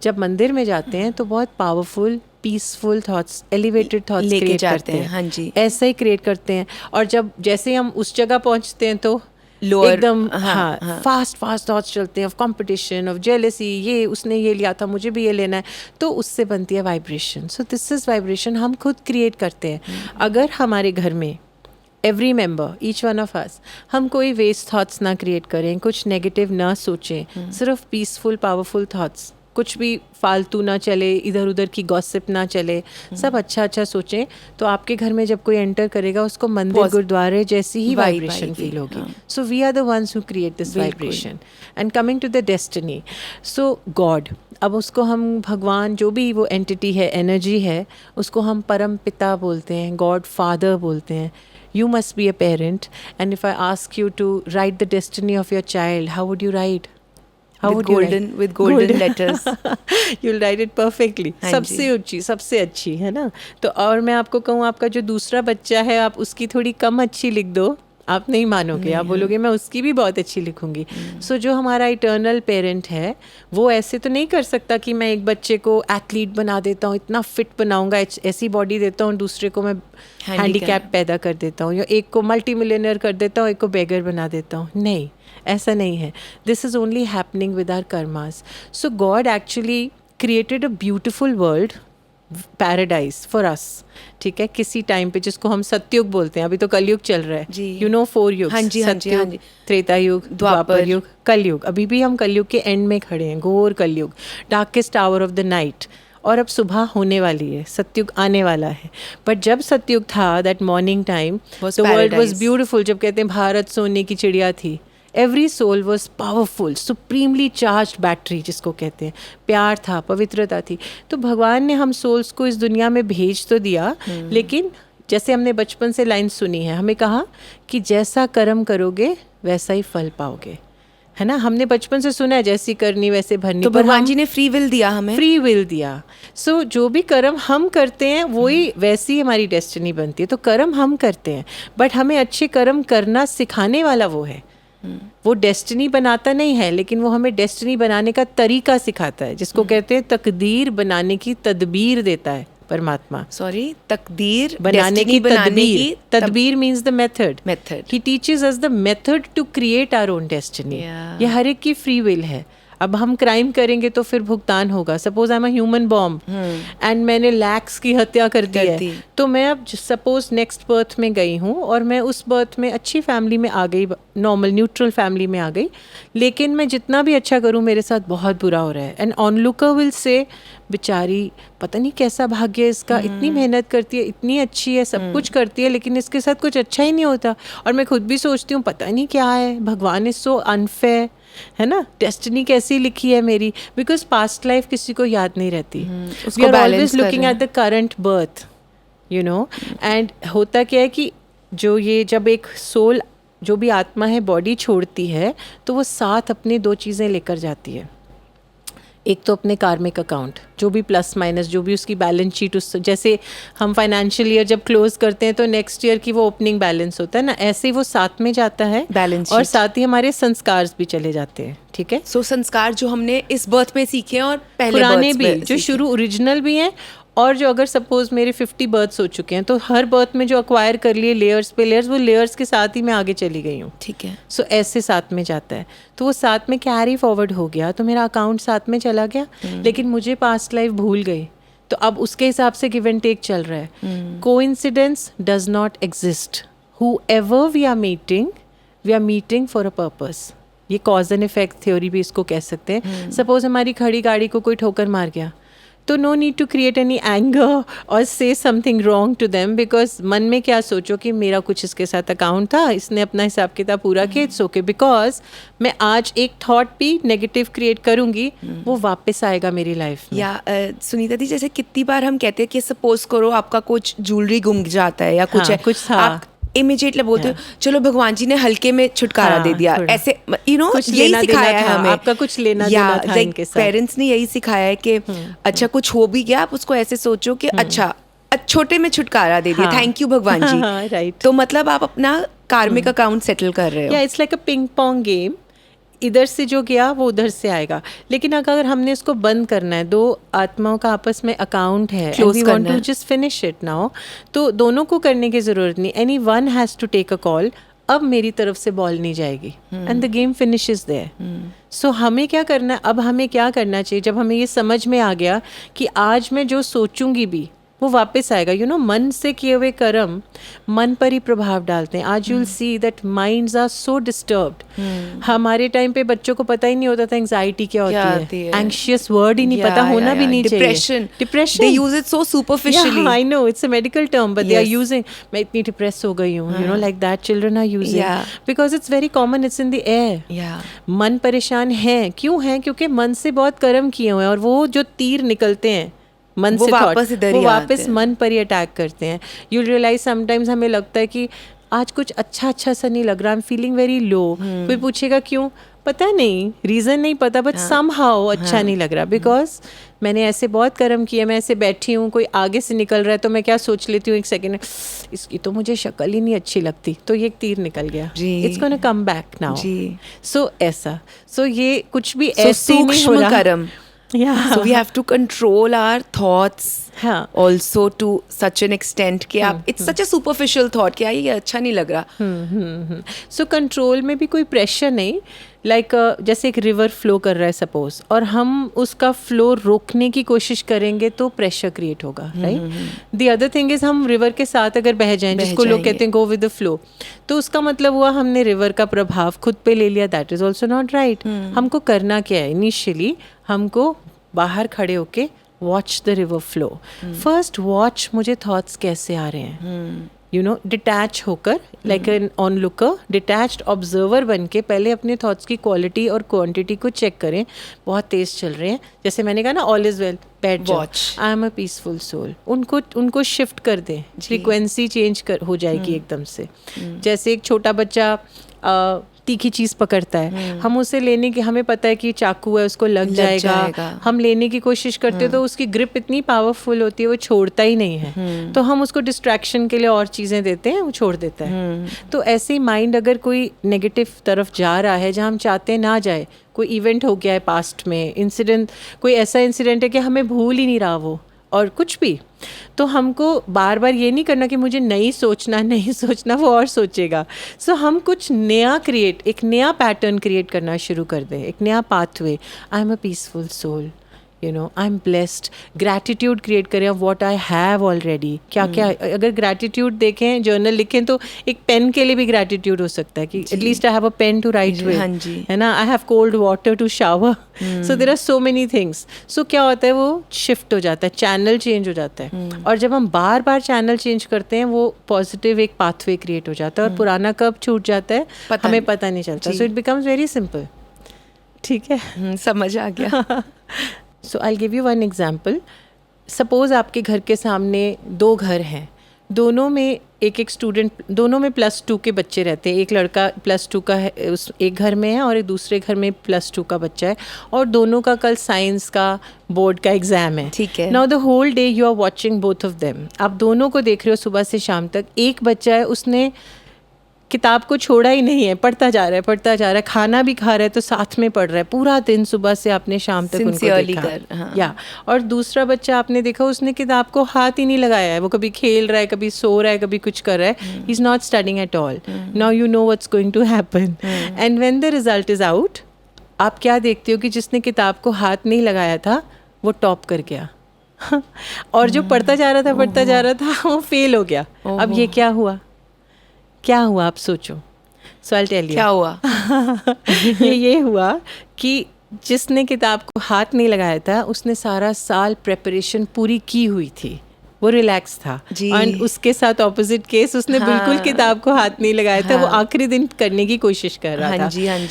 जब मंदिर में जाते हैं तो बहुत powerful peaceful thoughts, elevated thoughts लेके क्रिएट जाते करते हैं। हैं। हाँ जी, ऐसा ही क्रिएट करते हैं। और जब जैसे हम उस जगह पहुंचते हैं तो Lower, एकदम हाँ, फास्ट थॉट्स चलते हैं ऑफ कंपटीशन, ऑफ जेलसी, ये उसने ये लिया था मुझे भी ये लेना है, तो उससे बनती है vibration. So this is vibration हम खुद क्रिएट करते हैं। अगर हमारे घर में every member, each one of us, हम कोई वेस्ट थॉट्स ना क्रिएट करें, कुछ नेगेटिव ना सोचें, सिर्फ पीसफुल पावरफुल थॉट्स, कुछ भी फालतू ना चले, इधर उधर की गॉसिप ना चले, सब अच्छा सोचें, तो आपके घर में जब कोई एंटर करेगा उसको मंदिर गुरुद्वारे जैसी ही वाइब्रेशन फील होगी। So we are the ones who create this vibration. And coming to the destiny, so God, अब उसको हम भगवान जो भी वो एंटिटी है, एनर्जी है, उसको हम परम पिता बोलते हैं, गॉड फादर बोलते हैं। You must be a parent, and if I ask you to write the destiny of your child, how would you write? How would you write? with golden letters. You'll write it perfectly. हाँ सबसे ऊंची, सबसे अच्छी, है ना? तो और मैं आपको कहूँ, आपका जो दूसरा बच्चा है आप उसकी थोड़ी कम अच्छी लिख दो, आप नहीं मानोगे, आप बोलोगे मैं उसकी भी बहुत अच्छी लिखूंगी। सो जो हमारा इटर्नल पेरेंट है वो ऐसे तो नहीं कर सकता कि मैं एक बच्चे को एथलीट बना देता हूँ, इतना फिट बनाऊंगा, ऐसी बॉडी देता हूँ, दूसरे को मैं हैंडीकैप पैदा कर देता हूँ, या एक को मल्टी मिलियनर कर देता हूँ, एक को बेगर बना देता हूँ। नहीं, ऐसा नहीं है। This is only happening with our karmas. So God actually created a beautiful world, paradise for us, ठीक है, किसी टाइम पे, जिसको हम सतयुग बोलते हैं। अभी तो कलयुग चल रहा है, यू नो 4 युग, सतयुग, त्रेता युग, द्वापर युग, कलयुग। अभी भी हम कलयुग के एंड में खड़े हैं, घोर कलयुग, darkest hour of the night. और अब सुबह होने वाली है, सतयुग आने वाला है। बट जब सतयुग था, that morning time, the world was beautiful. जब कहते हैं भारत सोने की चिड़िया थी, every soul was powerful, supremely charge battery जिसको कहते हैं, प्यार था, पवित्रता थी। तो भगवान ने हम सोल्स को इस दुनिया में भेज तो दिया, लेकिन जैसे हमने बचपन से लाइन सुनी है, हमें कहा कि जैसा कर्म करोगे वैसा ही फल पाओगे, है ना? हमने बचपन से सुना है जैसी करनी वैसे भरनी। तो भगवान जी ने फ्री विल दिया हमें, फ्री विल दिया। सो जो भी कर्म हम करते हैं वही वैसी हमारी डेस्टिनी बनती है। तो कर्म हम करते हैं, बट हमें अच्छे कर्म करना सिखाने वाला वो है। वो डेस्टिनी बनाता नहीं है, लेकिन वो हमें डेस्टिनी बनाने का तरीका सिखाता है, जिसको कहते हैं तकदीर बनाने की तदबीर देता है परमात्मा। सॉरी, तकदीर बनाने की तदबीर means the method. He teaches us the method to create our own destiny. ये हर एक की फ्री विल है। अब हम क्राइम करेंगे तो फिर भुगतान होगा। Suppose I am a human bomb and मैंने लैक्स की हत्या कर दी है, तो मैं अब सपोज नेक्स्ट बर्थ में गई हूँ और मैं उस बर्थ में अच्छी फैमिली में आ गई, नॉर्मल न्यूट्रल फैमिली में आ गई, लेकिन मैं जितना भी अच्छा करूँ मेरे साथ बहुत बुरा हो रहा है। एंड ऑनलुकर विल से बेचारी पता नहीं कैसा भाग्य है इसका, इतनी मेहनत करती है, इतनी अच्छी है, सब कुछ करती है, लेकिन इसके साथ कुछ अच्छा ही नहीं होता। और मैं खुद भी सोचती हूँ पता नहीं क्या है, भगवान इज सो अनफेयर, है ना? डेस्टिनी कैसी लिखी है मेरी, बिकॉज पास्ट लाइफ किसी को याद नहीं रहती। We are always looking at the current birth, you know. And होता क्या है कि जो ये जब एक सोल, जो भी आत्मा है, बॉडी छोड़ती है, तो वो साथ अपने 2 चीज़ें लेकर जाती है। एक तो अपने कार्मिक अकाउंट, जो भी प्लस माइनस, जो भी उसकी बैलेंस शीट, उस जैसे हम फाइनेंशियल ईयर जब क्लोज करते हैं तो नेक्स्ट ईयर की वो ओपनिंग बैलेंस होता है ना, ऐसे ही वो साथ में जाता है बैलेंस, और साथ ही हमारे संस्कार भी चले जाते हैं। ठीक है, सो संस्कार जो हमने इस बर्थ में सीखे और पहले पुराने भी, जो शुरू ओरिजिनल भी हैं और जो अगर सपोज मेरे 50 बर्थ्स हो चुके हैं तो हर बर्थ में जो अक्वायर कर लिए लेयर्स पे लेयर्स, वो लेयर्स के साथ ही मैं आगे चली गई हूँ. ठीक है. सो ऐसे साथ में जाता है, तो वो साथ में कैरी फॉरवर्ड हो गया, तो मेरा अकाउंट साथ में चला गया. लेकिन मुझे पास्ट लाइफ भूल गई, तो अब उसके हिसाब से गिव एंड टेक चल रहा है. Coincidence does not exist. Whoever we are meeting for a purpose. ये कॉज एंड इफेक्ट थ्योरी भी इसको कह सकते हैं. सपोज हमारी खड़ी गाड़ी को कोई ठोकर मार गया, तो no need to create any anger or say something wrong to them, because मन में क्या सोचो कि मेरा कुछ इसके साथ अकाउंट था, इसने अपना हिसाब किताब पूरा किया, इट्स ओके. बिकॉज मैं आज एक थॉट भी नेगेटिव क्रिएट करूंगी, वो वापस आएगा मेरी लाइफ में. या सुनीता दी, जैसे कितनी बार हम कहते हैं कि सपोज करो आपका कुछ ज्वेलरी गुम जाता है या कुछ हाँ, है, कुछ था. आप इमीडिएटली बोलते हो चलो भगवान जी ने हल्के में छुटकारा हाँ, दे दिया. थोड़ा. ऐसे कुछ यही लेना सिखाया देना है था, हमें. आपका कुछ लेना देना था इनके साथ. पेरेंट्स ने यही सिखाया है कि अच्छा कुछ हो भी गया, आप उसको ऐसे सोचो कि अच्छा छोटे में छुटकारा दे दिया, हाँ. थैंक यू भगवान जी. राइट. तो मतलब आप अपना कार्मिक अकाउंट सेटल कर रहे हो. या it's like a ping pong game. इधर से जो गया वो उधर से आएगा. लेकिन अगर हमने इसको बंद करना है, दो आत्माओं का आपस में अकाउंट है, Close वी वांट करना टू है. जस्ट फिनिश इट नाउ, तो दोनों को करने की जरूरत नहीं. Any one has to take a call. अब मेरी तरफ से बॉल नहीं जाएगी and the game finishes there. So हमें क्या करना है, अब हमें क्या करना चाहिए, जब हमें ये समझ में आ गया कि आज मैं जो सोचूंगी भी वो वापस आएगा. यू नो, मन से किए हुए कर्म मन पर ही प्रभाव डालते हैं. आज you will see that minds are so disturbed. हमारे टाइम पे बच्चों को पता ही नहीं होता था एंजाइटी क्या होती है. एंग्शियस वर्ड ही नहीं पता, होना भी नहीं चाहिए. Depression, they use it so superficially. I know it's a medical term, but they are using, मैं इतनी डिप्रेस हो गई हूँ, you know, like that children are using, because it's very common, it's in the air. मन परेशान है, क्यों है? क्योंकि मन से बहुत कर्म किए हुए हैं, और वो जो तीर निकलते हैं मन से वापस इधर ही वो वापस आते हैं. मन पर ही अटैक करते हैं. यू रियलाइज समटाइम्स हमें लगता है कि आज कुछ अच्छा सा नहीं लग रहा, I am feeling very low. कोई पूछेगा क्यों, पता नहीं, रीज़न नहीं पता, बट समहाउ अच्छा नहीं लग रहा, बिकॉज मैंने ऐसे बहुत कर्म किए. मैं ऐसे बैठी हूँ, कोई आगे से निकल रहा है तो मैं क्या सोच लेती हूँ, एक सेकेंड, इसकी तो मुझे शक्ल ही नहीं अच्छी लगती, तो ये एक तीर निकल गया. It's gonna come back now. So ऐसा, सो ये कुछ भी ऐसे नहीं हो रहा. कर्म. So we have to control our thoughts also to such an extent कि आप it's such a superficial thought कि ये अच्छा नहीं लग रहा. So कंट्रोल में भी कोई प्रेशर नहीं. लाइक जैसे एक रिवर फ्लो कर रहा है सपोज, और हम उसका फ्लो रोकने की कोशिश करेंगे तो प्रेशर क्रिएट होगा, right. The other thing is हम रिवर के साथ अगर बह जाएं, जिसको लोग कहते हैं गो विद द फ्लो, तो उसका मतलब हुआ हमने रिवर का प्रभाव खुद पे ले लिया. That is also not right. हमको करना क्या है, इनिशियली हमको बाहर खड़े होके watch the river flow. First watch मुझे थॉट्स कैसे आ रहे हैं, यू नो, डिटैच होकर, like an on looker, detached observer बन के पहले अपने थॉट्स की क्वालिटी और क्वांटिटी को चेक करें. बहुत तेज चल रहे हैं, जैसे मैंने कहा ना, ऑल इज वेल, बैठ जाओ, I am a peaceful soul. उनको शिफ्ट कर दें, फ्रीक्वेंसी चेंज हो जाएगी एकदम से. जैसे एक छोटा बच्चा तीखी चीज़ पकड़ता है, हम उसे लेने की, हमें पता है कि चाकू है, उसको लग जाएगा. हम लेने की कोशिश करते हैं तो उसकी ग्रिप इतनी पावरफुल होती है, वो छोड़ता ही नहीं है. तो हम उसको डिस्ट्रैक्शन के लिए और चीज़ें देते हैं, वो छोड़ देता है. तो ऐसे ही माइंड अगर कोई नेगेटिव तरफ जा रहा है जहाँ हम चाहते हैं ना जाए, कोई इवेंट हो गया है पास्ट में, इंसिडेंट, कोई ऐसा इंसिडेंट है कि हमें भूल ही नहीं रहा वो, और कुछ भी, तो हमको बार बार ये नहीं करना कि मुझे नहीं सोचना, वो और सोचेगा. सो हम कुछ नया एक नया पैटर्न क्रिएट करना शुरू कर दें, एक नया pathway. I am a peaceful soul, you know, I am blessed. Gratitude create करें of what I have already. क्या अगर ग्रैटिट्यूड देखें, जर्नल लिखें, तो एक पेन के लिए भी ग्रैटिट्यूड हो सकता है कि at least I have a pen to write with, है ना. I have cold water to shower. So there are so many things. So क्या होता है, वो शिफ्ट हो जाता है, चैनल चेंज हो जाता है. और जब हम बार बार चैनल चेंज करते हैं, वो पॉजिटिव एक पाथवे क्रिएट हो जाता है, और पुराना कब छूट जाता है हमें पता नहीं चलता. So it becomes very simple. ठीक है, समझ आ गया. So I'll give you one example. Suppose आपके घर के सामने 2 घर हैं, दोनों में एक स्टूडेंट, दोनों में +2 के बच्चे रहते हैं. एक लड़का +2 का है, उस एक घर में है, और एक दूसरे घर में +2 का बच्चा है, और दोनों का कल साइंस का बोर्ड का एग्जाम है. ठीक है. Now the whole day you are watching both of them. आप दोनों को देख रहे हो सुबह से शाम तक. एक बच्चा है, उसने किताब को छोड़ा ही नहीं है, पढ़ता जा रहा है, खाना भी खा रहा है तो साथ में पढ़ रहा है पूरा दिन, सुबह से आपने शाम तक उनको देखा। हाँ। या और दूसरा बच्चा आपने देखा उसने किताब को हाथ ही नहीं लगाया है, वो कभी खेल रहा है, कभी सो रहा है, कभी कुछ कर रहा है, he is not studying at all. Now you know what's going to happen, and when the result is out, आप क्या देखते हो कि जिसने किताब को हाथ नहीं लगाया था वो टॉप कर गया और जो पढ़ता जा रहा था वो फेल हो गया। अब ये क्या हुआ आप सोचो। सो आई टेल यू क्या हुआ। ये हुआ कि जिसने किताब को हाथ नहीं लगाया था उसने सारा साल प्रेपरेशन पूरी की हुई थी, वो रिलैक्स था, और उसके साथ ऑपोजिट केस उसने बिल्कुल किताब को हाथ नहीं लगाया था, वो आखिरी दिन करने की कोशिश कर रहा था।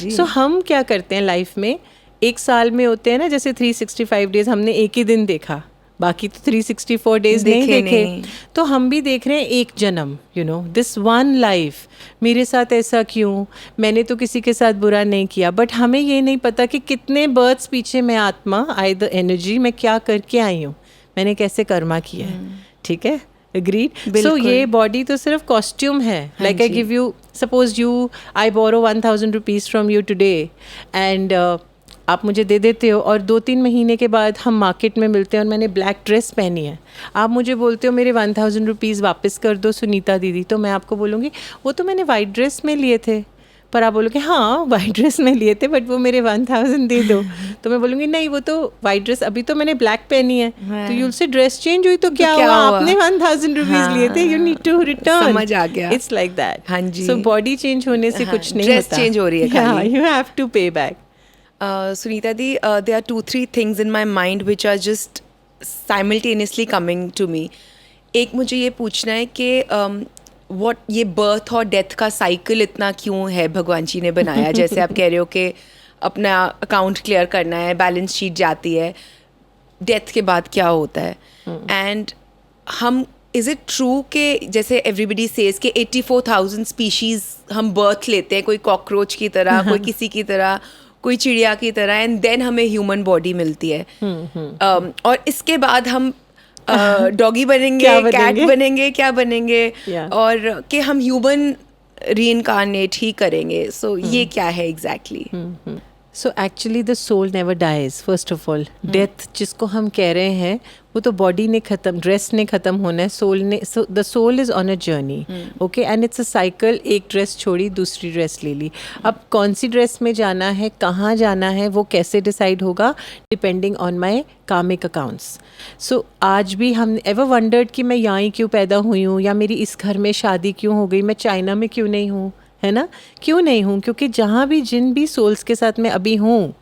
सो हम क्या करते हैं लाइफ में, एक साल में होते हैं ना जैसे 365 डेज, हमने एक ही दिन देखा, बाकी तो 364 डेज नहीं देखे। तो हम भी देख रहे हैं एक जन्म, you know, this one life, मेरे साथ ऐसा क्यों, मैंने तो किसी के साथ बुरा नहीं किया, बट हमें ये नहीं पता कि कितने बर्थ्स पीछे मैं आत्मा, आई द एनर्जी, मैं क्या करके आई हूँ, मैंने कैसे कर्मा किया है। ठीक है, अग्रीड। सो ये बॉडी तो सिर्फ कॉस्ट्यूम है। Like I give you, suppose you, I borrow 1000 rupees from you today, and आप मुझे दे देते हो, और 2-3 महीने के बाद हम मार्केट में मिलते हैं और मैंने ब्लैक ड्रेस पहनी है, आप मुझे बोलते हो मेरे 1000 रुपीज़ वापस कर दो सुनीता दीदी, तो मैं आपको बोलूँगी वो तो मैंने वाइट ड्रेस में लिए थे, पर आप बोलोगे हाँ वाइट ड्रेस में लिए थे बट वो मेरे 1000 दे दो, तो मैं बोलूँगी नहीं वो तो वाइट ड्रेस, अभी तो मैंने ब्लैक पहनी है, तो यूल से ड्रेस चेंज हुई तो क्या हुआ, आपने 1000 रुपीज़ लिए थे, यू नीड टू रिटर्न। समझ आ गया। It's like that. हाँ जी। सो बॉडी चेंज होने से कुछ नहीं ड्रेस होता, चेंज हो रही है खाली। यू हैव टू पे back. Sunita di, there are 2-3 things in my mind which are just simultaneously coming to me. एक मुझे ये पूछना है कि what ये बर्थ और डेथ का साइकिल इतना क्यों है भगवान जी ने बनाया। जैसे आप कह रहे हो कि अपना अकाउंट क्लियर करना है, बैलेंस शीट जाती है, डेथ के बाद क्या होता है, एंड हम इज़ इट ट्रू कि जैसे एवरीबडी सेज कि 84,000 स्पीशीज़ हम बर्थ लेते हैं, कोई कॉकरोच की तरह, कोई किसी की तरह, कोई चिड़िया की तरह, एंड देन हमें ह्यूमन बॉडी मिलती है, और इसके बाद हम डॉगी बनेंगे, कैट बनेंगे, क्या बनेंगे, और कि हम ह्यूमन रीइनकार्नेट ही करेंगे। सो ये क्या है exactly? So actually the soul never dies. First of all death जिसको हम कह रहे हैं वो तो बॉडी ने ख़त्म, ड्रेस ने ख़त्म होना है, सोल ने, the soul is on a journey, okay, and it's a cycle. एक ड्रेस छोड़ी दूसरी ड्रेस ले ली, अब कौन सी ड्रेस में जाना है, कहाँ जाना है, वो कैसे डिसाइड होगा, डिपेंडिंग ऑन माई कार्मिक अकाउंट्स। सो आज भी हम एवर वंडर्ड कि मैं यहाँ ही क्यों पैदा हुई हूँ, या मेरी इस घर में शादी क्यों हो गई, मैं चाइना में क्यों नहीं हूँ, है ना, क्यों नहीं हूँ, क्योंकि जहाँ भी जिन भी सोल्स के साथ मैं अभी हूँ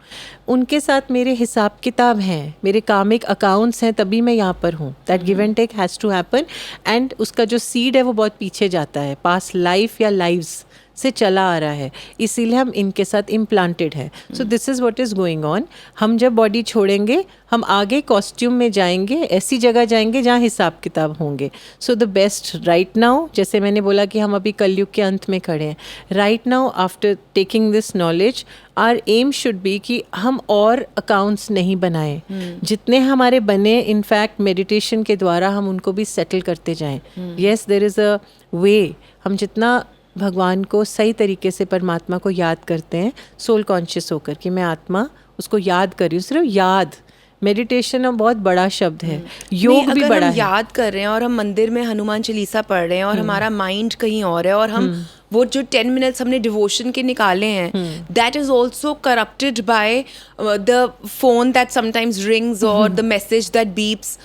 उनके साथ मेरे हिसाब किताब हैं, मेरे कार्मिक अकाउंट्स हैं, तभी मैं यहाँ पर हूँ। That give and take has to happen, and उसका जो सीड है वो बहुत पीछे जाता है, पास लाइफ या लाइव्स से चला आ रहा है, इसीलिए हम इनके साथ इम्प्लांटेड है। So this is what is going on. हम जब बॉडी छोड़ेंगे हम आगे कॉस्ट्यूम में जाएंगे, ऐसी जगह जाएंगे जहाँ हिसाब किताब होंगे। So the best right now, जैसे मैंने बोला कि हम अभी कलयुग के अंत में खड़े हैं, right now after taking this knowledge our aim should be कि हम और अकाउंट्स नहीं बनाएं, जितने हमारे बने इनफैक्ट मेडिटेशन के द्वारा हम उनको भी सेटल करते जाएं। येस देयर इज़ अ वे, हम जितना भगवान को सही तरीके से, परमात्मा को याद करते हैं, सोल कॉन्शियस होकर कि मैं आत्मा उसको याद कर रही हूँ, सिर्फ याद। मेडिटेशन बहुत बड़ा शब्द है, योग भी बड़ा है। याद कर रहे हैं और हम मंदिर में हनुमान चालीसा पढ़ रहे हैं और हमारा माइंड कहीं और है, और हम वो जो 10 मिनट्स हमने डिवोशन के निकाले हैं, that is also corrupted by the phone that sometimes rings और द मैसेज दैट बीप्स,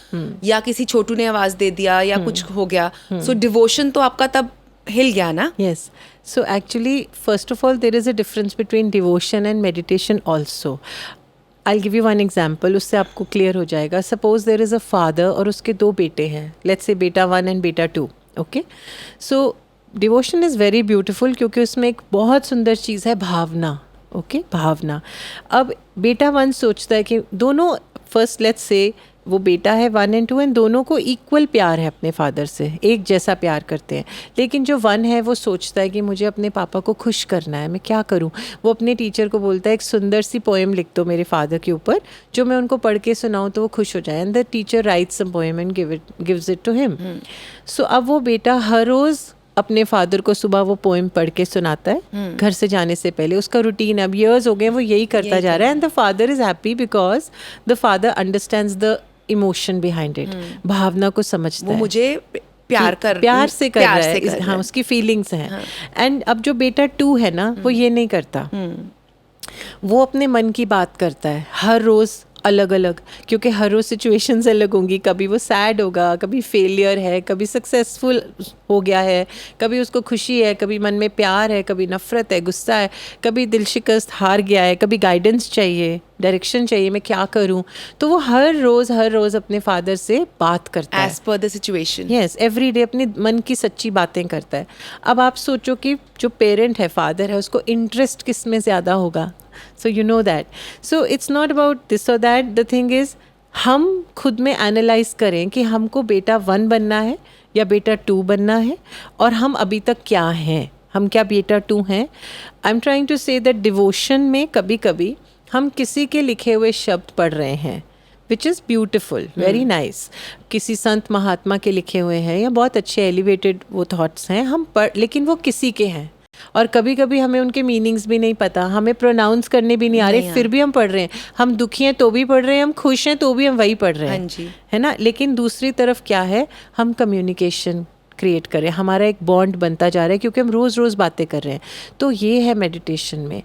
या किसी छोटू ने आवाज दे दिया या कुछ हो गया। सो डिवोशन तो आपका तब हिल गया ना? Yes. So actually, first of all, there is a difference between devotion and meditation also. I'll give you one example, उससे आपको clear हो जाएगा. Suppose there is a father और उसके 2 बेटे हैं. Let's say बेटा 1 and बेटा 2. Okay? So devotion is very beautiful क्योंकि उसमें एक बहुत सुंदर चीज़ है भावना. Okay? भावना. अब बेटा 1 सोचता है कि दोनों, फर्स्ट लेट्स से वो बेटा है 1 and 2 एंड दोनों को इक्वल प्यार है अपने फादर से, एक जैसा प्यार करते हैं, लेकिन जो 1 है वो सोचता है कि मुझे अपने पापा को खुश करना है, मैं क्या करूं। वो अपने टीचर को बोलता है एक सुंदर सी पोएम लिख दो मेरे फादर के ऊपर जो मैं उनको पढ़ के सुनाऊं तो वो खुश हो जाए, and the teacher writes some poem and gives it to him. So अब वो बेटा हर रोज़ अपने फादर को सुबह वो पोएम पढ़ के सुनाता है घर से जाने से पहले. उसका रूटीन अब ईयर्स हो गए वो यही करता जा रहा है. And the father is happy because the father understands the emotion behind it. भावना को समझता वो है, मुझे प्यार से कर रहा है. हाँ, उसकी फीलिंग्स हैं. एंड अब जो बेटा 2 है ना, वो ये नहीं करता. वो अपने मन की बात करता है हर रोज़ अलग अलग, क्योंकि हर रोज़ सिचुएशंस अलग होंगी. कभी वो सैड होगा, कभी फेलियर है, कभी सक्सेसफुल हो गया है, कभी उसको खुशी है, कभी मन में प्यार है, कभी नफ़रत है, गुस्सा है, कभी दिल शिकस्त हार गया है, कभी गाइडेंस चाहिए, डायरेक्शन चाहिए, मैं क्या करूं. तो वो हर रोज़ अपने फादर से बात करता है as per the situation. Yes, every day अपने मन की सच्ची बातें करता है. अब आप सोचो कि जो पेरेंट है, फादर है, उसको इंटरेस्ट किस में ज़्यादा होगा. So you know that. So it's not about this और दैट. द थिंग इज़ हम खुद में एनालाइज करें कि हमको बेटा 1 बनना है या बेटा 2 बनना है, और हम अभी तक क्या हैं. हम क्या बेटा 2 हैं. I am trying to say that devotion में कभी कभी हम किसी के लिखे हुए शब्द पढ़ रहे हैं, which is beautiful, very nice. किसी संत महात्मा के लिखे हुए हैं या बहुत अच्छे एलिवेटेड वो थॉट्स हैं, हम पढ़, लेकिन वो किसी के हैं. और कभी कभी हमें उनके मीनिंग्स भी नहीं पता, हमें प्रोनाउंस करने भी नहीं आ रहे, फिर भी हम पढ़ रहे हैं. हम दुखी हैं तो भी पढ़ रहे हैं, हम खुश हैं तो भी हम वही पढ़ रहे हैं, है ना. लेकिन दूसरी तरफ क्या है, हम कम्युनिकेशन क्रिएट करें, हमारा एक बॉन्ड बनता जा रहा है क्योंकि हम रोज़ रोज़ बातें कर रहे हैं. तो ये है मेडिटेशन में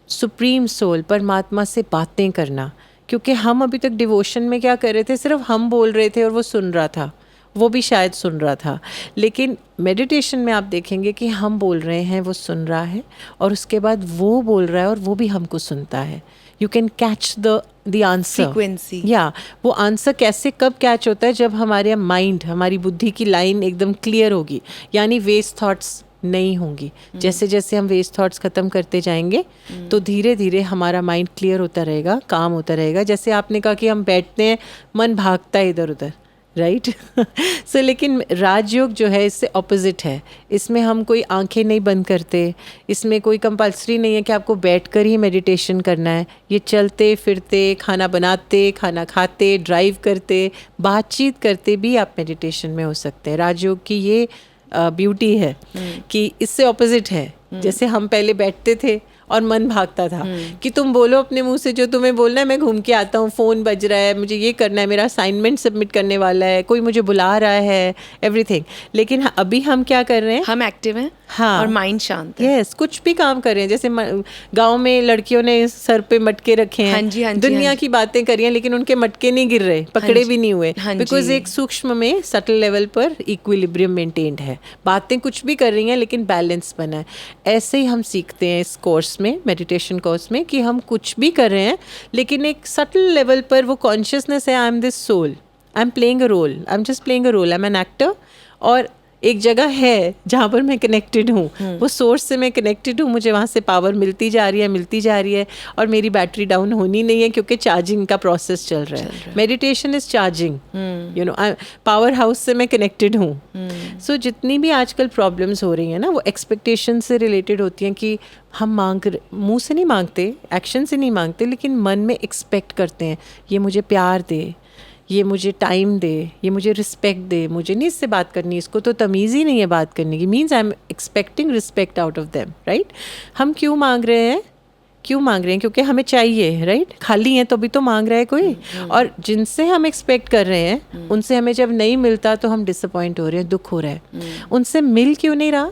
सुप्रीम सोल, परमात्मा से बातें करना. क्योंकि हम अभी तक डिवोशन में क्या कर रहे थे, सिर्फ हम बोल रहे थे और वो सुन रहा था, वो भी शायद सुन रहा था. लेकिन मेडिटेशन में आप देखेंगे कि हम बोल रहे हैं, वो सुन रहा है, और उसके बाद वो बोल रहा है और वो भी हमको सुनता है. You can catch the answer frequency. या वो आंसर कैसे कब कैच होता है, जब हमारे माइंड, हमारी बुद्धि की लाइन एकदम क्लियर होगी, यानी वेस्ट थॉट्स नहीं होंगी. जैसे जैसे हम वेस्ट थॉट्स ख़त्म करते जाएंगे तो धीरे धीरे हमारा माइंड क्लियर होता रहेगा, काम होता रहेगा. जैसे आपने कहा कि हम बैठते हैं, मन भागता है इधर उधर, राइट. सो लेकिन राजयोग जो है इससे ऑपोजिट है. इसमें हम कोई आंखें नहीं बंद करते, इसमें कोई कंपल्सरी नहीं है कि आपको बैठकर ही मेडिटेशन करना है. ये चलते फिरते, खाना बनाते, खाना खाते, ड्राइव करते, बातचीत करते भी आप मेडिटेशन में हो सकते हैं. राजयोग की ये ब्यूटी है कि इससे ऑपोजिट है. जैसे हम पहले बैठते थे और मन भागता था कि तुम बोलो अपने मुंह से जो तुम्हें बोलना है, मैं घूम के आता हूँ, फ़ोन बज रहा है, मुझे ये करना है, मेरा असाइनमेंट सबमिट करने वाला है, कोई मुझे बुला रहा है, एवरीथिंग. लेकिन अभी हम क्या कर रहे हैं, हम एक्टिव हैं. हाँ, और माइंड शांत है. यस, कुछ भी काम कर रहे हैं. जैसे गांव में लड़कियों ने सर पे मटके रखे हैं, हाँ जी, दुनिया की बातें करी हैं, लेकिन उनके मटके नहीं गिर रहे, पकड़े भी नहीं हुए, बिकॉज एक सूक्ष्म में, सटल लेवल पर इक्विलिब्रियम मेंटेन्ड है. बातें कुछ भी कर रही हैं लेकिन बैलेंस बना है. ऐसे ही हम सीखते हैं इस कोर्स में, मेडिटेशन कोर्स में, कि हम कुछ भी कर रहे हैं लेकिन एक सटल लेवल पर वो कॉन्शियसनेस है, I am this soul, I am playing a role, I am just playing a role, I am an actor. और एक जगह है जहाँ पर मैं कनेक्टेड हूँ, वो सोर्स से मैं कनेक्टेड हूँ, मुझे वहाँ से पावर मिलती जा रही है, और मेरी बैटरी डाउन होनी नहीं है क्योंकि चार्जिंग का प्रोसेस चल रहा है. Meditation is charging, you know. Power house से मैं कनेक्टेड हूँ. सो जितनी भी आजकल प्रॉब्लम्स हो रही हैं ना, वो एक्सपेक्टेशन से रिलेटेड होती हैं कि हम मुंह से नहीं मांगते, एक्शन से नहीं मांगते, लेकिन मन में एक्सपेक्ट करते हैं, ये मुझे प्यार दे, ये मुझे टाइम दे, ये मुझे रिस्पेक्ट दे, मुझे नहीं इससे बात करनी, इसको तो तमीज़ ही नहीं है बात करने की. Means I am expecting respect out of them, right. हम क्यों मांग रहे हैं, क्योंकि हमें चाहिए, राइट. खाली हैं तो भी तो मांग रहा है कोई. और जिनसे हम एक्सपेक्ट कर रहे हैं उनसे हमें जब नहीं मिलता तो हम डिसअपॉइंट हो रहे हैं, दुख हो रहा है. उनसे मिल क्यों नहीं रहा,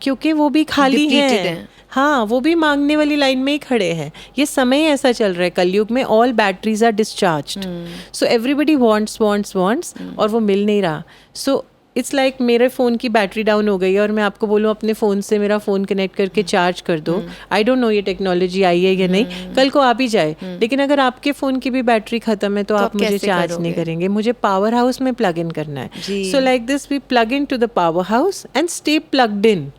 क्योंकि वो भी खाली हैं. हाँ, वो भी मांगने वाली लाइन में ही खड़े हैं. ये समय ऐसा चल रहा है कलयुग में, all batteries are discharged, so everybody wants, और वो मिल नहीं रहा. सो इट्स लाइक मेरे फ़ोन की बैटरी डाउन हो गई है और मैं आपको बोलूँ अपने फ़ोन से मेरा फ़ोन कनेक्ट करके चार्ज कर दो. आई डोंट नो ये टेक्नोलॉजी आई है या नहीं, कल को आ भी जाए. लेकिन अगर आपके फ़ोन की भी बैटरी ख़त्म है तो आप मुझे चार्ज नहीं करेंगे. मुझे पावर हाउस में प्लग इन करना है. So like this we plug in to the power house and stay plugged in.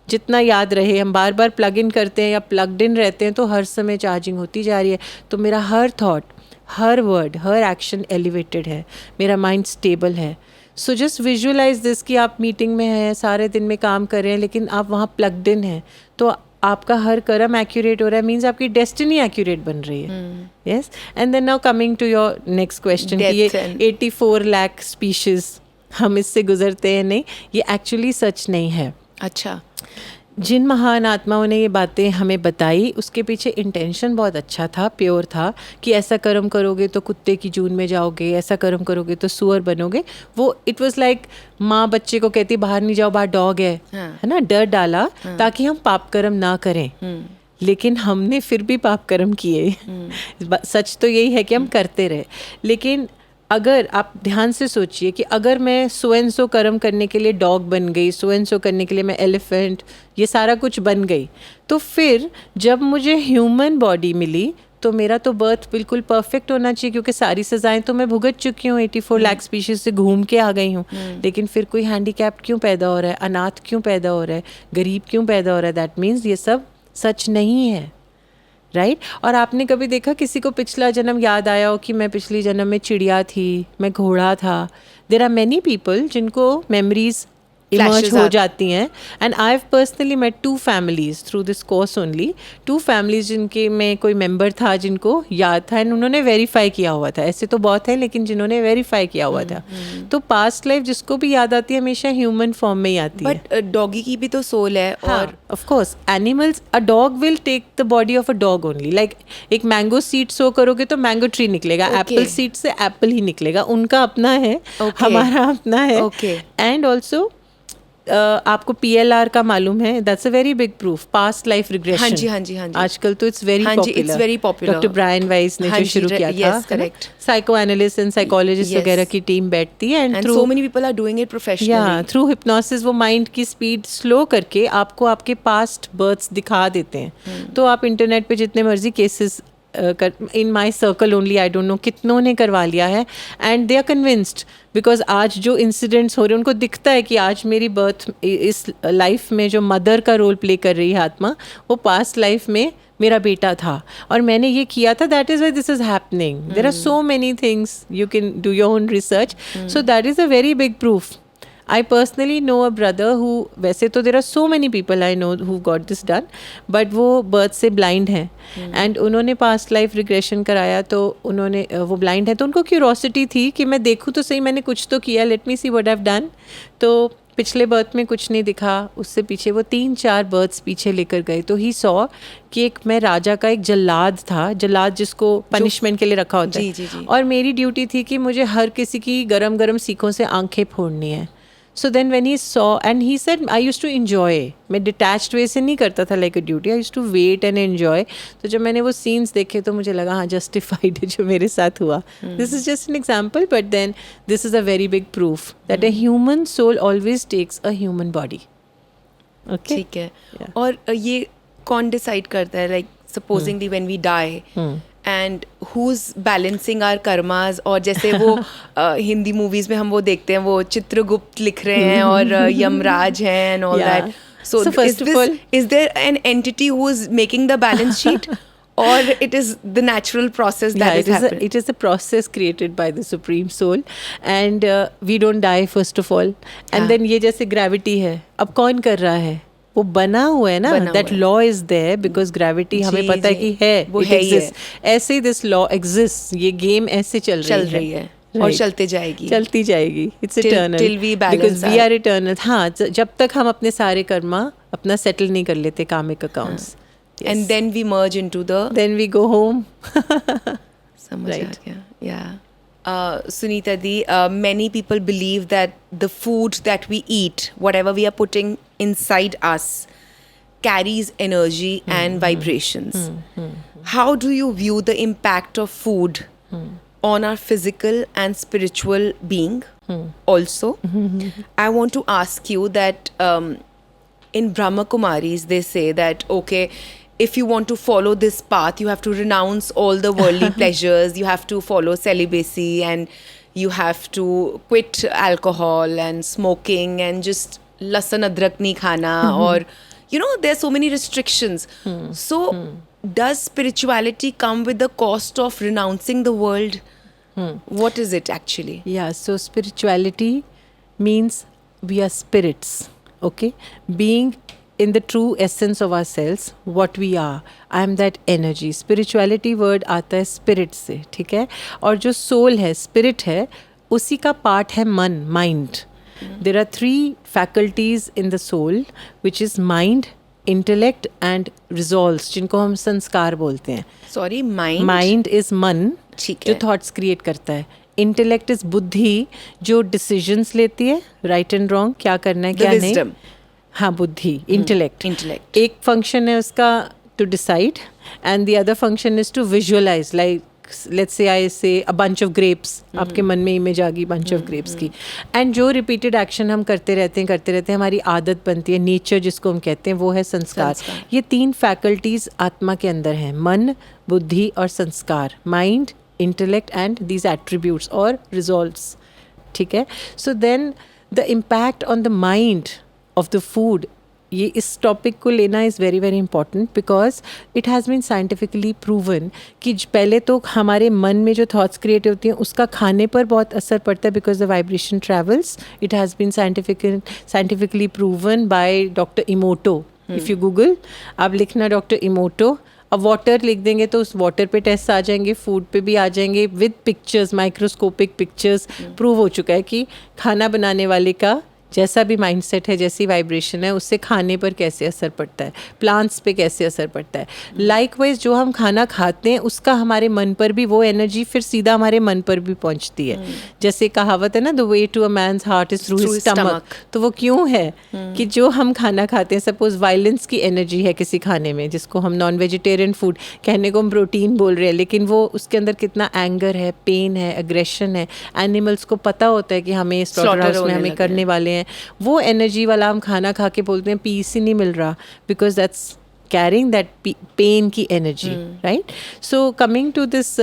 जितना याद रहे, हम बार बार प्लग इन करते हैं या प्लग्ड इन रहते हैं तो हर समय चार्जिंग होती जा रही है. तो मेरा हर थॉट, हर वर्ड, हर एक्शन एलिवेटेड है, मेरा माइंड स्टेबल है. सो जस्ट विजुअलाइज दिस कि आप मीटिंग में हैं, सारे दिन में काम कर रहे हैं, लेकिन आप वहाँ प्लग्ड इन हैं, तो आपका हर कर्म एक्यूरेट हो रहा है. मीन्स आपकी डेस्टिनी एक्यूरेट बन रही है. Yes. And then now coming to your next question, कि ये 84 लाख स्पीशीज हम इससे गुजरते हैं नहीं, ये एक्चुअली सच नहीं है. अच्छा. जिन महान आत्माओं ने ये बातें हमें बताई उसके पीछे इंटेंशन बहुत अच्छा था, प्योर था, कि ऐसा कर्म करोगे तो कुत्ते की जून में जाओगे, ऐसा कर्म करोगे तो सुअर बनोगे. वो इट वाज लाइक माँ बच्चे को कहती बाहर नहीं जाओ, बाहर डॉग है ना, डर डाला ताकि हम पाप कर्म ना करें. लेकिन हमने फिर भी पाप कर्म किए. सच तो यही है कि हम करते रहे. लेकिन अगर आप ध्यान से सोचिए कि अगर मैं सो एंड सो कर्म करने के लिए डॉग बन गई, सो एंड सो करने के लिए मैं एलिफेंट, ये सारा कुछ बन गई, तो फिर जब मुझे ह्यूमन बॉडी मिली तो मेरा तो बर्थ बिल्कुल परफेक्ट होना चाहिए, क्योंकि सारी सजाएं तो मैं भुगत चुकी हूँ, 84 लाख स्पीशीज से घूम के आ गई हूँ. लेकिन फिर कोई हैंडीकैप क्यों पैदा हो रहा है, अनाथ क्यों पैदा हो रहा है, गरीब क्यों पैदा हो रहा है? दैट मीन्स ये सब सच नहीं है. राइट. और आपने कभी देखा किसी को पिछला जन्म याद आया हो कि मैं पिछली जन्म में चिड़िया थी, मैं घोड़ा था? देयर आर मैनी पीपल जिनको मेमोरीज इमर्ज हो जाती हैं. And I have personally met 2 families through this course only. 2 families जिनके में कोई मेंबर था जिनको याद था एंड उन्होंने वेरीफाई किया हुआ था. ऐसे तो बहुत है लेकिन जिन्होंने वेरीफाई किया हुआ था. तो पास्ट लाइफ जिसको भी याद आती है हमेशा ह्यूमन फॉर्म में ही आती है. बट डॉगी की भी तो सोल है. और of course animals, a dog will take the body of a dog only. Like एक मैंगो सीड सो करोगे तो मैंगो ट्री निकलेगा, एप्पल सीड से एप्पल ही निकलेगा. उनका अपना है, हमारा अपना है. एंड ऑल्सो आपको PLR का मालूम है? That's a very big proof, past life regression. हाँ जी. आजकल तो it's very popular. Doctor Brian Weiss ने जो शुरू किया था, correct. Psycho analyst and psychologist वगैरह की टीम बैठती है and so many people are doing it professionally. Through hypnosis वो माइंड की स्पीड स्लो करके आपको आपके पास्ट बर्थ्स दिखा देते हैं. तो आप इंटरनेट पे जितने मर्जी cases, in my circle only, I don't know कितनों ने करवा लिया है. And they are convinced, because आज जो इंसिडेंट्स हो रहे हैं उनको दिखता है कि आज मेरी बर्थ, इस लाइफ में जो मदर का रोल प्ले कर रही है आत्मा, वो पास्ट लाइफ में मेरा बेटा था और मैंने ये किया था. That is why this is happening. There are so many things, you can do your own research. So that is a very big proof. I personally know a brother who, वैसे तो there are so many people I know who got this done, but वो birth से blind हैं and उन्होंने past life regression कराया. तो उन्होंने वो blind है तो उनको curiosity थी कि मैं देखूँ तो सही मैंने कुछ तो किया, let me see what I've done. तो पिछले बर्थ में कुछ नहीं दिखा, उससे पीछे वो 3-4 बर्थ्स पीछे लेकर गए तो ही सॉ कि एक मैं राजा का एक जल्लाद था, जल्लाद जिसको पनिशमेंट के लिए रखा होता है. जी. और मेरी ड्यूटी थी कि मुझे हर किसी की गरम गरम सीखों से आंखें फोड़नी है. So then when he saw, and he said, I used to enjoy. मैं detached way से नहीं करता था like a duty. I used to wait and enjoy. तो जब मैंने वो scenes देखे तो मुझे लगा हाँ justified है जो मेरे साथ हुआ. This is just an example, but then this is a very big proof that a human soul always takes a human body. Okay. ठीक है. और ये कौन decide करता है, like supposingly when we die, and who's balancing our karmas? और जैसे वो हिंदी मूवीज में हम वो देखते हैं, वो चित्रगुप्त लिख रहे हैं और यमराज हैं and all that. So first of all, is there an entity who is making the balance sheet? Or it is the natural process that is happening? It is a process created by the Supreme Soul, and we don't die first of all. And then ये जैसे gravity है, अब कौन कर रहा है? वो बना हुआ है ना. That law is there because gravity हमें पता है कि है, वो इट एग्जिस्ट. ऐसे ही दिस लॉ एग्जिस्ट. ये गेम ऐसे चल रही है और चलती जाएगी. It's eternal because we are eternal. हाँ, जब तक हम अपने सारे कर्मा अपना सेटल नहीं कर लेते karmic accounts. And then we merge into then we go home. समझ आ गया. या Sunita Di, many people believe that the food that we eat, whatever we are putting inside us, carries energy and vibrations. How do you view the impact of food on our physical and spiritual being? Also, I want to ask you that in Brahma Kumaris, they say that, okay, if you want to follow this path, you have to renounce all the worldly pleasures, you have to follow celibacy, and you have to quit alcohol and smoking and just lasan adrak nahi khana, or you know, there's so many restrictions. So does spirituality come with the cost of renouncing the world? What is it actually? Yeah, so spirituality means we are spirits, okay, being in the true essence of ourselves, what we are. I am that energy. Spirituality word आता है spirit से, ठीक है. और जो soul है, spirit है, उसी का पार्ट है मन, mind. There are 3 faculties in the soul, which is mind, intellect and resolves, जिनको हम संस्कार बोलते हैं. Sorry, mind. माइंड इज मन, ठीक जो है. थॉट्स क्रिएट करता है. इंटेलेक्ट इज बुद्धि, जो डिसीजंस लेती है, राइट एंड रॉन्ग, क्या करना है क्या नहीं. हाँ, बुद्धि, इंटेलेक्ट. इंटेलेक्ट. एक फंक्शन है उसका to decide and the other function is to visualize. Like let's say I say a bunch of grapes, आपके मन में इमेज आ गई bunch of grapes की, एंड जो रिपीटेड एक्शन हम करते रहते हैं, हमारी आदत बनती है, नेचर जिसको हम कहते हैं, वो है संस्कार. ये 3 फैकल्टीज आत्मा के अंदर हैं, मन, बुद्धि और संस्कार. Mind, intellect and these attributes और रिजॉल्व्स. ठीक है. So then the impact on the mind of the food, ये इस टॉपिक को लेना is very very important because it has been scientifically proven कि पहले तो हमारे मन में जो थॉट्स क्रिएट होती हैं उसका खाने पर बहुत असर पड़ता है because the vibration travels. It has been scientifically proven by doctor Emoto. If you google, आप लिखना डॉक्टर इमोटो, अब वाटर लिख देंगे तो उस वाटर पे टेस्ट आ जाएंगे, फूड पे भी आ जाएंगे with pictures, microscopic pictures. Prove हो चुका है कि खाना बनाने वाले का जैसा भी माइंडसेट है, जैसी वाइब्रेशन है, उससे खाने पर कैसे असर पड़ता है, प्लांट्स पे कैसे असर पड़ता है. लाइकवाइज जो हम खाना खाते हैं उसका हमारे मन पर भी वो एनर्जी फिर सीधा हमारे मन पर भी पहुंचती है. जैसे कहावत है ना, the way to a man's heart is through his stomach. तो वो क्यों है कि जो हम खाना खाते हैं, सपोज वायलेंस की एनर्जी है किसी खाने में, जिसको हम नॉन वेजिटेरियन फूड कहने को हम प्रोटीन बोल रहे हैं, लेकिन वो उसके अंदर कितना एंगर है, पेन है, एग्रेशन है. एनिमल्स को पता होता है कि हमें स्लॉटर हाउस में हमें करने वाले हैं. वो एनर्जी वाला हम खाना खा के बोलते हैं पीस ही नहीं मिल रहा, because that's carrying that pain की energy, right. So coming to this,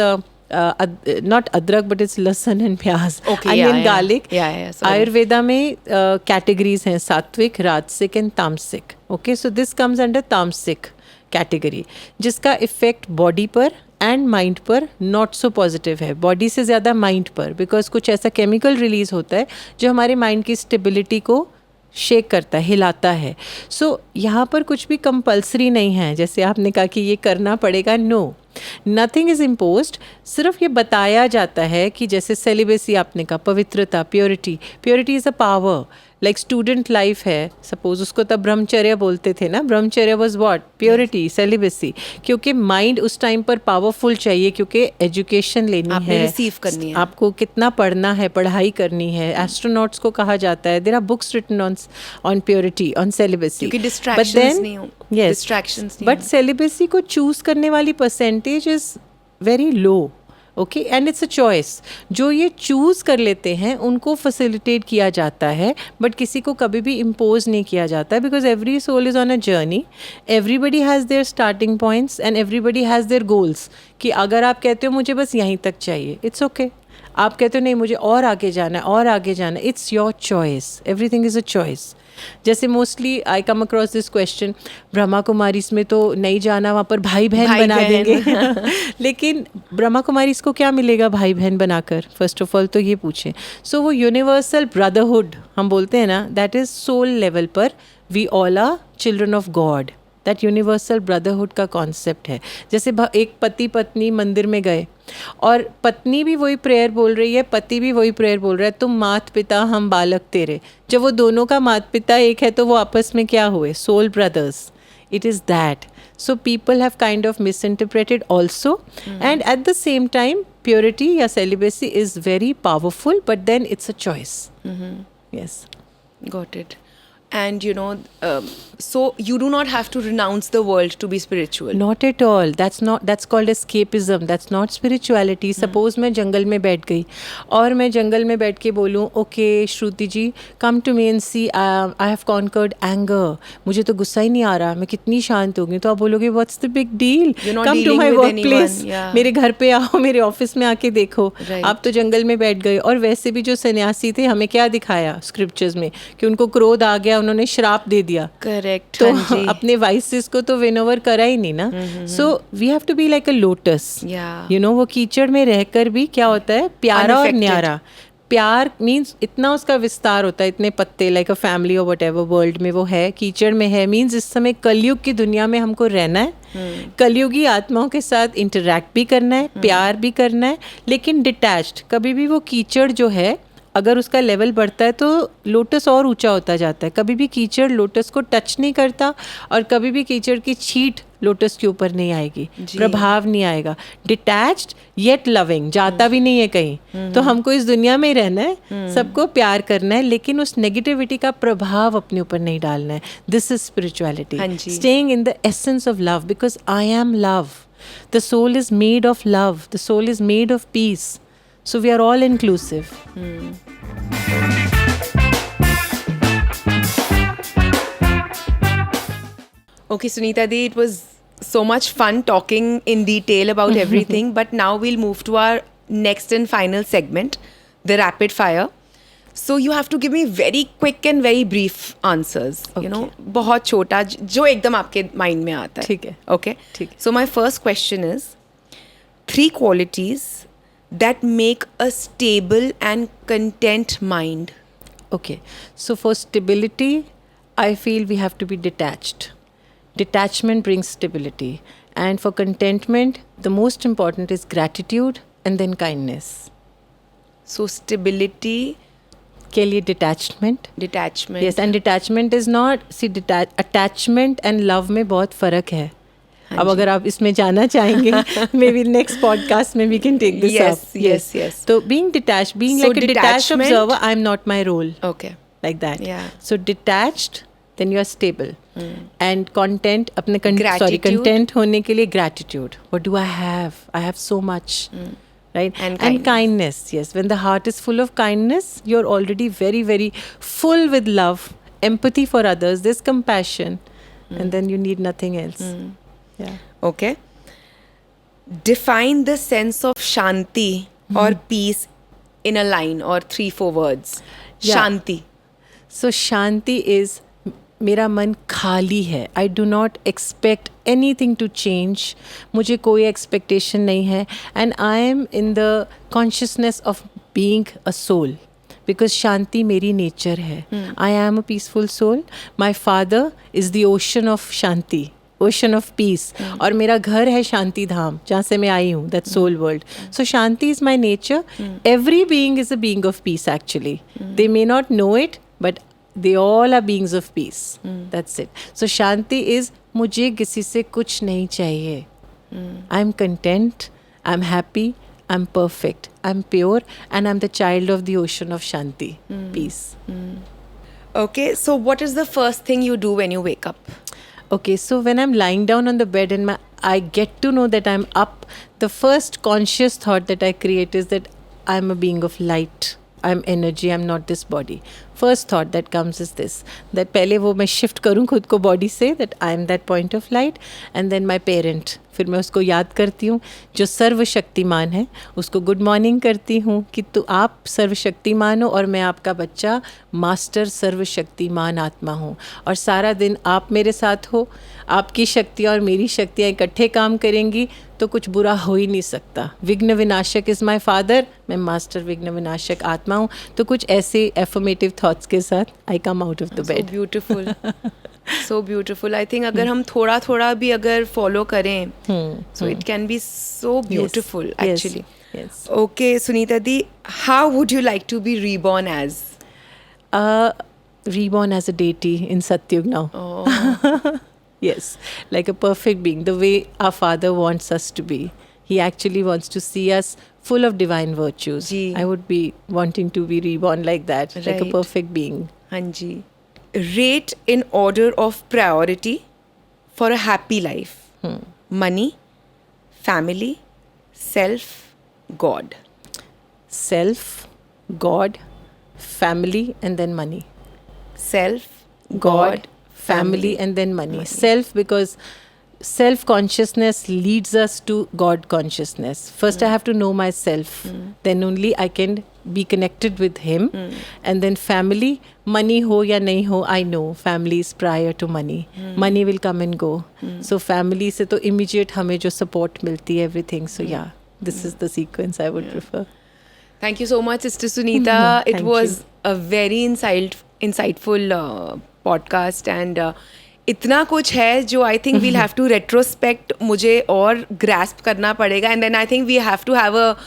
not adrak but it's लहसुन and प्याज, onion, garlic. आयुर्वेदा में कैटेगरीज हैं, सात्विक, राजसिक एंड तामसिक. Okay, so this comes under तामसिक कैटेगरी, जिसका इफेक्ट बॉडी पर एंड माइंड पर नॉट सो पॉजिटिव है. बॉडी से ज़्यादा माइंड पर, बिकॉज कुछ ऐसा केमिकल रिलीज होता है जो हमारे माइंड की स्टेबिलिटी को शेक करता है, हिलाता है. सो यहाँ पर कुछ भी कंपल्सरी नहीं है, जैसे आपने कहा कि ये करना पड़ेगा. No, nothing is imposed. सिर्फ ये बताया जाता है कि जैसे सेलिबेसी आपने कहा, पवित्रता, purity. Purity is a power. Like student life है, सपोज उसको तब ब्रह्मचर्य बोलते थे ना. ब्रह्मचर्य वाज व्हाट? Purity, celibacy. क्योंकि माइंड उस टाइम पर पावरफुल चाहिए, क्योंकि एजुकेशन लेनी है, रिसीव करनी है, आपको कितना पढ़ना है, पढ़ाई करनी है. एस्ट्रोनॉट्स को कहा जाता है, there are books written on purity, on celibacy. Distractions नहीं हो. डिस्ट्रैक्शंस नहीं. बट सेलिबेसी को चूज करने वाली percentage is very low. Okay, and it's a choice. जो ये चूज़ कर लेते हैं उनको फैसिलिटेट किया जाता है, बट किसी को कभी भी इम्पोज नहीं किया जाता है, because every soul is on a journey. Everybody has their starting points and everybody has their goals. कि अगर आप कहते हो मुझे बस यहीं तक चाहिए, इट्स ओके. आप कहते हो नहीं मुझे और आगे जाना है, और आगे जाना है, it's your choice. Everything is a choice. जैसे mostly I come across this question, Brahma Kumaris में तो नहीं जाना, वहाँ पर भाई बहन बना देंगे. लेकिन ब्रह्मा कुमारीज को क्या मिलेगा भाई बहन बनाकर? फर्स्ट ऑफ ऑल तो ये पूछें. सो वो यूनिवर्सल ब्रदरहुड हम बोलते हैं ना, दैट इज़ सोल लेवल पर we all are children of God. That universal brotherhood का कॉन्सेप्ट है. जैसे एक पति पत्नी मंदिर में गए और पत्नी भी वही प्रेयर बोल रही है, पति भी वही प्रेयर बोल रहा है, तुम मात पिता हम बालक तेरे. जब वो दोनों का मात पिता एक है तो वो आपस में क्या हुए? Soul brothers. It is that. So people have kind of misinterpreted also. And at the same time, purity या celibacy is very powerful, but then it's a choice. Yes. Got it. And so you do not have to renounce the world to be spiritual. Not at all. That's called escapism. That's not spirituality. Suppose मैं जंगल में बैठ गई और मैं जंगल में बैठ के बोलूँ, okay Shruti ji, come to me and see, I have conquered anger. मुझे तो गुस्सा ही नहीं आ रहा, मैं कितनी शांत हो गई. तो आप बोलोगे what's the big deal? Come to my workplace. मेरे घर पे आओ, मेरे ऑफिस में आके देखो. आप तो जंगल में बैठ गए. और वैसे भी जो सन्यासी थे हमें क्या दिखाया स्क्रिप्चर्स में कि उनको क्रोध आ गया, उन्होंने श्राप दे दिया. करेक्ट. तो अपने वाइसेस को तो विन ओवर करा ही नहीं ना. So we have to be like a lotus. वो कीचड़ में रहकर भी क्या होता है, प्यारा और न्यारा. प्यार मीन्स इतना उसका विस्तार होता है, इतने पत्ते, लाइक अ फैमिली और वट एवर वर्ल्ड में वो है, कीचड़ में है, मीन्स इस समय कलयुग की दुनिया में हमको रहना है, कलयुगी आत्माओं के साथ इंटरैक्ट भी करना है, प्यार भी करना है, लेकिन डिटैच्ड. कभी भी वो कीचड़ जो है, अगर उसका लेवल बढ़ता है तो लोटस और ऊंचा होता जाता है. कभी भी कीचड़ लोटस को टच नहीं करता, और कभी भी कीचड़ की छींट लोटस के ऊपर नहीं आएगी, प्रभाव नहीं आएगा. डिटैच्ड येट लविंग, जाता भी नहीं है कहीं. तो हमको इस दुनिया में ही रहना है, सबको प्यार करना है, लेकिन उस नेगेटिविटी का प्रभाव अपने ऊपर नहीं डालना है. This is spirituality, staying in the essence of love, because I am love. The soul is made of love, the soul is made of peace. So we are all inclusive. Okay, Sunita Di, it was so much fun talking in detail about everything, but now we'll move to our next and final segment, the rapid fire. So you have to give me very quick and very brief answers. You know, बहुत छोटा जो एकदम आपके mind में आता है. ठीक है. Okay. ठीक है. So my first question is 3 qualities that make a stable and content mind. Okay, so for stability, I feel we have to be detached. Detachment brings stability. And for contentment, the most important is gratitude and then kindness. So stability, के लिए detachment. detachment. Yes, and detachment is not, see, attachment and love में बहुत फ़र्क है. अब अगर आप इसमें जाना चाहेंगे, maybe next podcast में we can take this Yes, up. yes. So being detached, being So like a detached detachment- observer, I'm not my role. Okay. Like that. Yeah. So detached, then you are stable. And content, अपने Gratitude. content होने के लिए gratitude. What do I have? I have so much. Right? And kindness. Yes. When the heart is full of kindness, you're already very, very full with love, empathy for others. There's compassion. And then you need nothing else. Yeah. Okay. Define the sense of shanti or peace in a line or 3-4 words. Yeah. Shanti. So Shanti is, मेरा मन खाली है. I do not expect anything to change. मुझे कोई expectation नहीं है. And I am in the consciousness of being a soul. Because Shanti मेरी nature है. I am a peaceful soul. My father is the ocean of Shanti. Ocean of piece. और मेरा घर है शांति धाम, जहाँ से मैं आई हूँ, that soul world. So shanti is my nature. Every being is a being of peace actually. They may not know it, but they all are beings of peace. That's it. So shanti is, मुझे किसी से कुछ नहीं चाहिए. I am content, I am happy, I am perfect, I am pure, and I am the child of the ocean of shanti, peace. Okay, so what is the first thing you do when you wake up? Okay, so when I'm lying down on the bed and I get to know that I'm up, the first conscious thought that I create is that I'm a being of light. I'm energy, I'm not this body. First thought that comes is this, that पहले वो मैं shift करूँ खुद को body से, that I'm that point of light, and then my parent, फिर मैं उसको याद करती हूँ जो सर्वशक्तिमान है, उसको गुड मॉर्निंग करती हूँ कि तो आप सर्वशक्तिमान हो और मैं आपका बच्चा मास्टर सर्वशक्तिमान आत्मा हूँ, और सारा दिन आप मेरे साथ हो, आपकी शक्तियाँ और मेरी शक्तियाँ इकट्ठे काम करेंगी तो कुछ बुरा हो ही नहीं सकता. विघ्न विनाशक इज़ माई फादर, मैं मास्टर विघ्न विनाशक आत्मा हूँ. तो कुछ ऐसे एफर्मेटिव थॉट्स के साथ I come out of the bed. So beautiful. So beautiful. I think अगर हम थोड़ा थोड़ा भी अगर follow करें, so it can be so beautiful actually. Yes. Okay, Sunita Di, how would you like to be reborn as? Reborn as a deity in Satyug now. Oh. Yes, like a perfect being, the way our Father wants us to be. He actually wants to see us full of divine virtues. Ji. I would be wanting to be reborn like that, like a Right. perfect being. Hanji. Rate in order of priority for a happy life. Money, family, self, God. Self, God, family, and then money. Self, God, family, and then money. Self, because self consciousness leads us to God consciousness. First, I have to know myself. Then only I can be connected with Him. And then family, money ho ya nahi ho, I know family is prior to money. Money will come and go. So family se to immediate हमें जो support मिलती है everything. So yeah, this is the sequence I would prefer. Thank you so much, Sister Sunita. It Thank was a very insightful podcast and इतना कुछ है जो I think we'll have to retrospect मुझे और grasp करना पड़ेगा and then I think we have to have a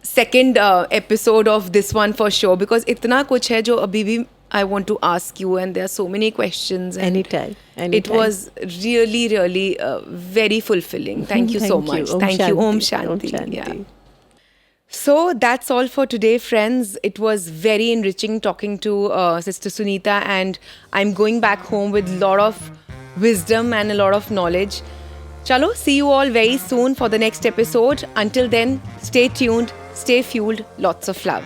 second episode of this one for sure because इतना कुछ है जो अभी भी I want to ask you and there are so many questions. And Anytime. It was really, really very fulfilling. Thank you so much. Thank you. Om Shanti. Yeah. So that's all for today, friends. It was very enriching talking to Sister Sunita, and I'm going back home with a lot of wisdom and a lot of knowledge. Chalo, see you all very soon for the next episode. Until then, stay tuned, stay fueled, lots of love.